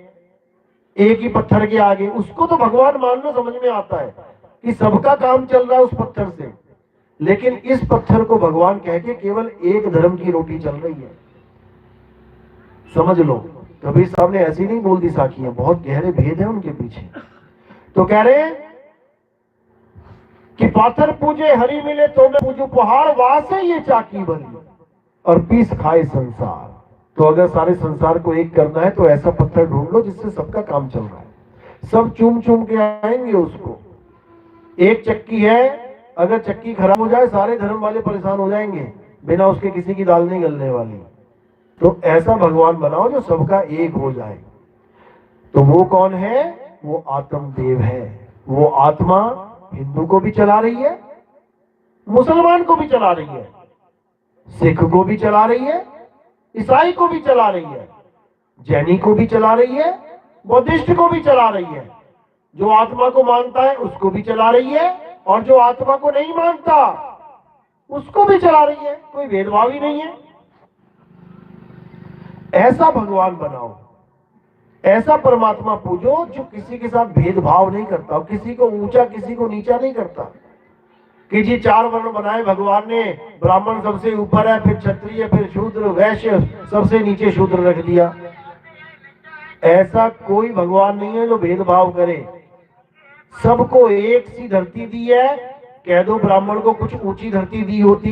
एक ही पत्थर के आगे। उसको तो भगवान मानना समझ में आता है कि सबका काम चल रहा है उस पत्थर से, लेकिन इस पत्थर को भगवान कह के केवल एक धर्म की रोटी चल रही है। समझ लो, कबीर साहब ने ऐसी नहीं बोल दी साखियां, बहुत गहरे भेद है उनके पीछे। तो कह रहे हैं कि पाथर पूजे हरि मिले तो मैं पूजू पहाड़, वहां से ये चाकी बनी और पीस खाए संसार। तो अगर सारे संसार को एक करना है तो ऐसा पत्थर ढूंढ लो जिससे सबका काम चल रहा है। सब चूम चूम के आएंगे उसको। एक चक्की है, अगर चक्की खराब हो जाए सारे धर्म वाले परेशान हो जाएंगे, बिना उसके किसी की दाल नहीं गलने वाली। तो ऐसा भगवान बनाओ जो सबका एक हो जाए। तो वो कौन है? वो आत्मदेव है। वो आत्मा हिंदू को भी चला रही है, मुसलमान को भी चला रही है, सिख को भी चला रही है, ईसाई को भी चला रही है, जैनी को भी चला रही है, बौद्धिस्ट को भी चला रही है। जो आत्मा को मानता है उसको भी चला रही है, और जो आत्मा को नहीं मानता उसको भी चला रही है। कोई भेदभाव ही नहीं है। ऐसा भगवान बनाओ, ऐसा परमात्मा पूजो जो किसी के साथ भेदभाव नहीं करता, किसी को ऊंचा किसी को नीचा नहीं करता कि जी चार वर्ण बनाए भगवान ने, ब्राह्मण सबसे ऊपर है, फिर क्षत्रिय, फिर शूद्र, वैश्य सबसे नीचे शूद्र रख दिया। ऐसा कोई भगवान नहीं है जो भेदभाव करे। सबको एक सी धरती दी है। कह दो ब्राह्मण को कुछ ऊंची धरती दी होती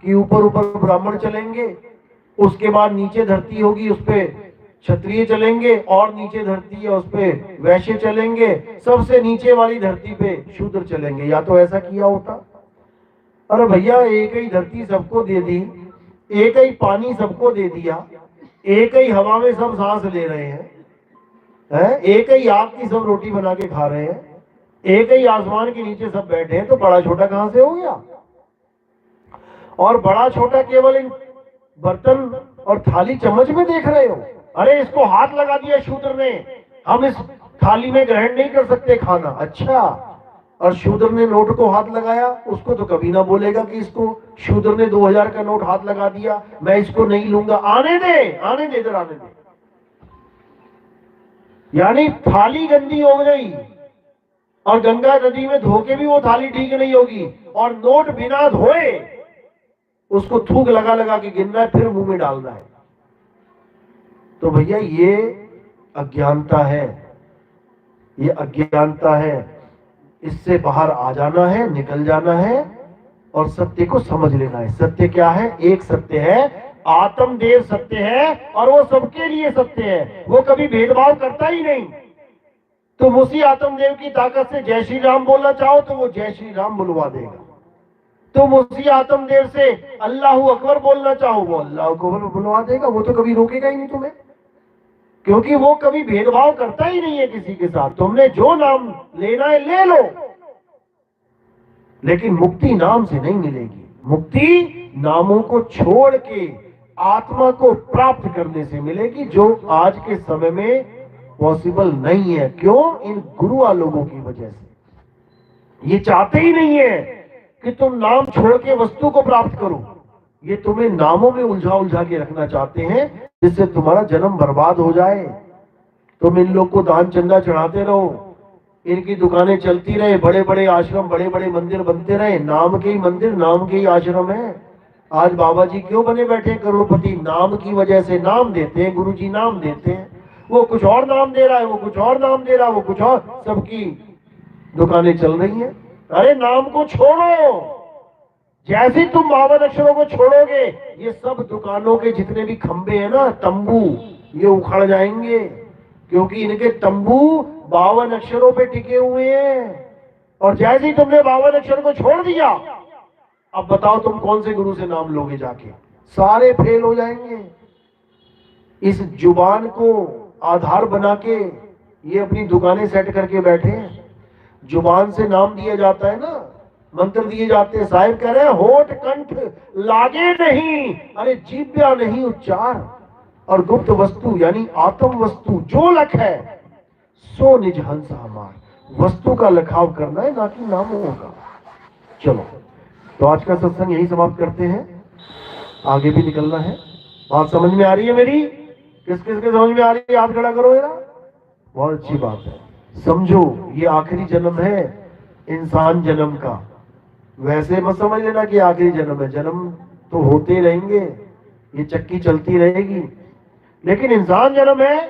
कि ऊपर ऊपर ब्राह्मण चलेंगे, उसके बाद नीचे धरती होगी उस पे क्षत्रिय चलेंगे, और नीचे धरती है उस पे वैश्य चलेंगे, सबसे नीचे वाली धरती पे शूद्र चलेंगे। या तो ऐसा किया होता? अरे भैया एक ही धरती सबको दे दी, एक ही पानी सबको दे दिया, एक ही हवा में सब सांस ले रहे हैं, एक ही आग की सब रोटी बना के खा रहे हैं, एक ही आसमान के नीचे सब बैठे हैं, तो बड़ा छोटा कहां से हो गया? और बड़ा छोटा केवल इन बर्तन और थाली चम्मच में देख रहे हो। अरे इसको हाथ लगा दिया शूद्र ने, हम इस थाली में ग्रहण नहीं कर सकते खाना। अच्छा, और शूद्र ने नोट को हाथ लगाया, उसको तो कभी ना बोलेगा कि इसको शूद्र ने 2000 का नोट हाथ लगा दिया, मैं इसको नहीं लूंगा। आने दे इधर आने दे। यानी थाली गंदी हो गई, और गंगा नदी में धो के भी वो थाली ठीक नहीं होगी, और नोट बिना धोए उसको थूक लगा लगा के गिनना है, फिर मुंह में डालना है। तो भैया ये अज्ञानता है, ये अज्ञानता है। इससे बाहर आ जाना है, निकल जाना है और सत्य को समझ लेना है। सत्य क्या है? एक सत्य है, आत्मदेव सत्य है, और वो सबके लिए सत्य है। वो कभी भेदभाव करता ही नहीं। तुम उसी आत्मदेव की ताकत से जय श्री राम बोलना चाहो तो वो जय श्री राम बुलवा देगा। तुम उसी आत्मदेव से अल्लाह अकबर बोलना चाहो, वो अल्लाह अकबर बुलवा देगा। वो तो कभी रोकेगा ही नहीं तुम्हें, क्योंकि वो कभी भेदभाव करता ही नहीं है किसी के साथ। तुमने जो नाम लेना है ले लो, लेकिन मुक्ति नाम से नहीं मिलेगी। मुक्ति नामों को छोड़ के आत्मा को प्राप्त करने से मिलेगी, जो आज के समय में पॉसिबल नहीं है। क्यों? इन गुरुआ लोगों की वजह से। ये चाहते ही नहीं है कि तुम नाम छोड़ के वस्तु को प्राप्त करो। ये तुम्हें नामों में उलझा के रखना चाहते हैं, जिससे तुम्हारा जन्म बर्बाद हो जाए। तुम इन लोग को दान चंदा चढ़ाते रहो, इनकी दुकानें चलती रहे, बड़े बड़े आश्रम, बड़े बड़े मंदिर बनते रहे। नाम के ही मंदिर, नाम के ही आश्रम है। आज बाबा जी क्यों बने बैठे करोड़पति? नाम की वजह से। नाम देते हैं गुरु जी, नाम देते हैं। वो कुछ और नाम दे रहा है, वो कुछ और नाम दे रहा है, वो कुछ और, सबकी दुकानें चल रही हैं। अरे नाम को छोड़ो, जैसे तुम 52 अक्षरों को छोड़ोगे, ये सब दुकानों के जितने भी खंबे हैं ना, तंबू, ये उखड़ जाएंगे, क्योंकि इनके तंबू 52 अक्षरों पे टिके हुए हैं। और जैसे ही तुमने 52 अक्षर को छोड़ दिया, अब बताओ तुम कौन से गुरु से नाम लोगे जाके, सारे फेल हो जाएंगे। इस जुबान को आधार बना के ये अपनी दुकानें सेट करके बैठे हैं। जुबान से नाम दिया जाता है ना, मंत्र दिए जाते हैं। साहिब कह रहे हैं होठ कंठ लागे नहीं, अरे जीव्या नहीं उच्चार, और गुप्त वस्तु यानी आत्म वस्तु जो लख है सो निज हंस हमार, वस्तु का लखाव करना है, ना कि नामों का। चलो, तो आज का सत्संग यही समाप्त करते हैं, आगे भी निकलना है। बात समझ में आ रही है मेरी? किस किस के समझ में आ रही है? हाथ खड़ा करो यार, बहुत अच्छी बात है। समझो, ये आखिरी जन्म है इंसान जन्म का। वैसे मत समझ लेना कि आखिरी जन्म है, जन्म तो होते रहेंगे, ये चक्की चलती रहेगी, लेकिन इंसान जन्म है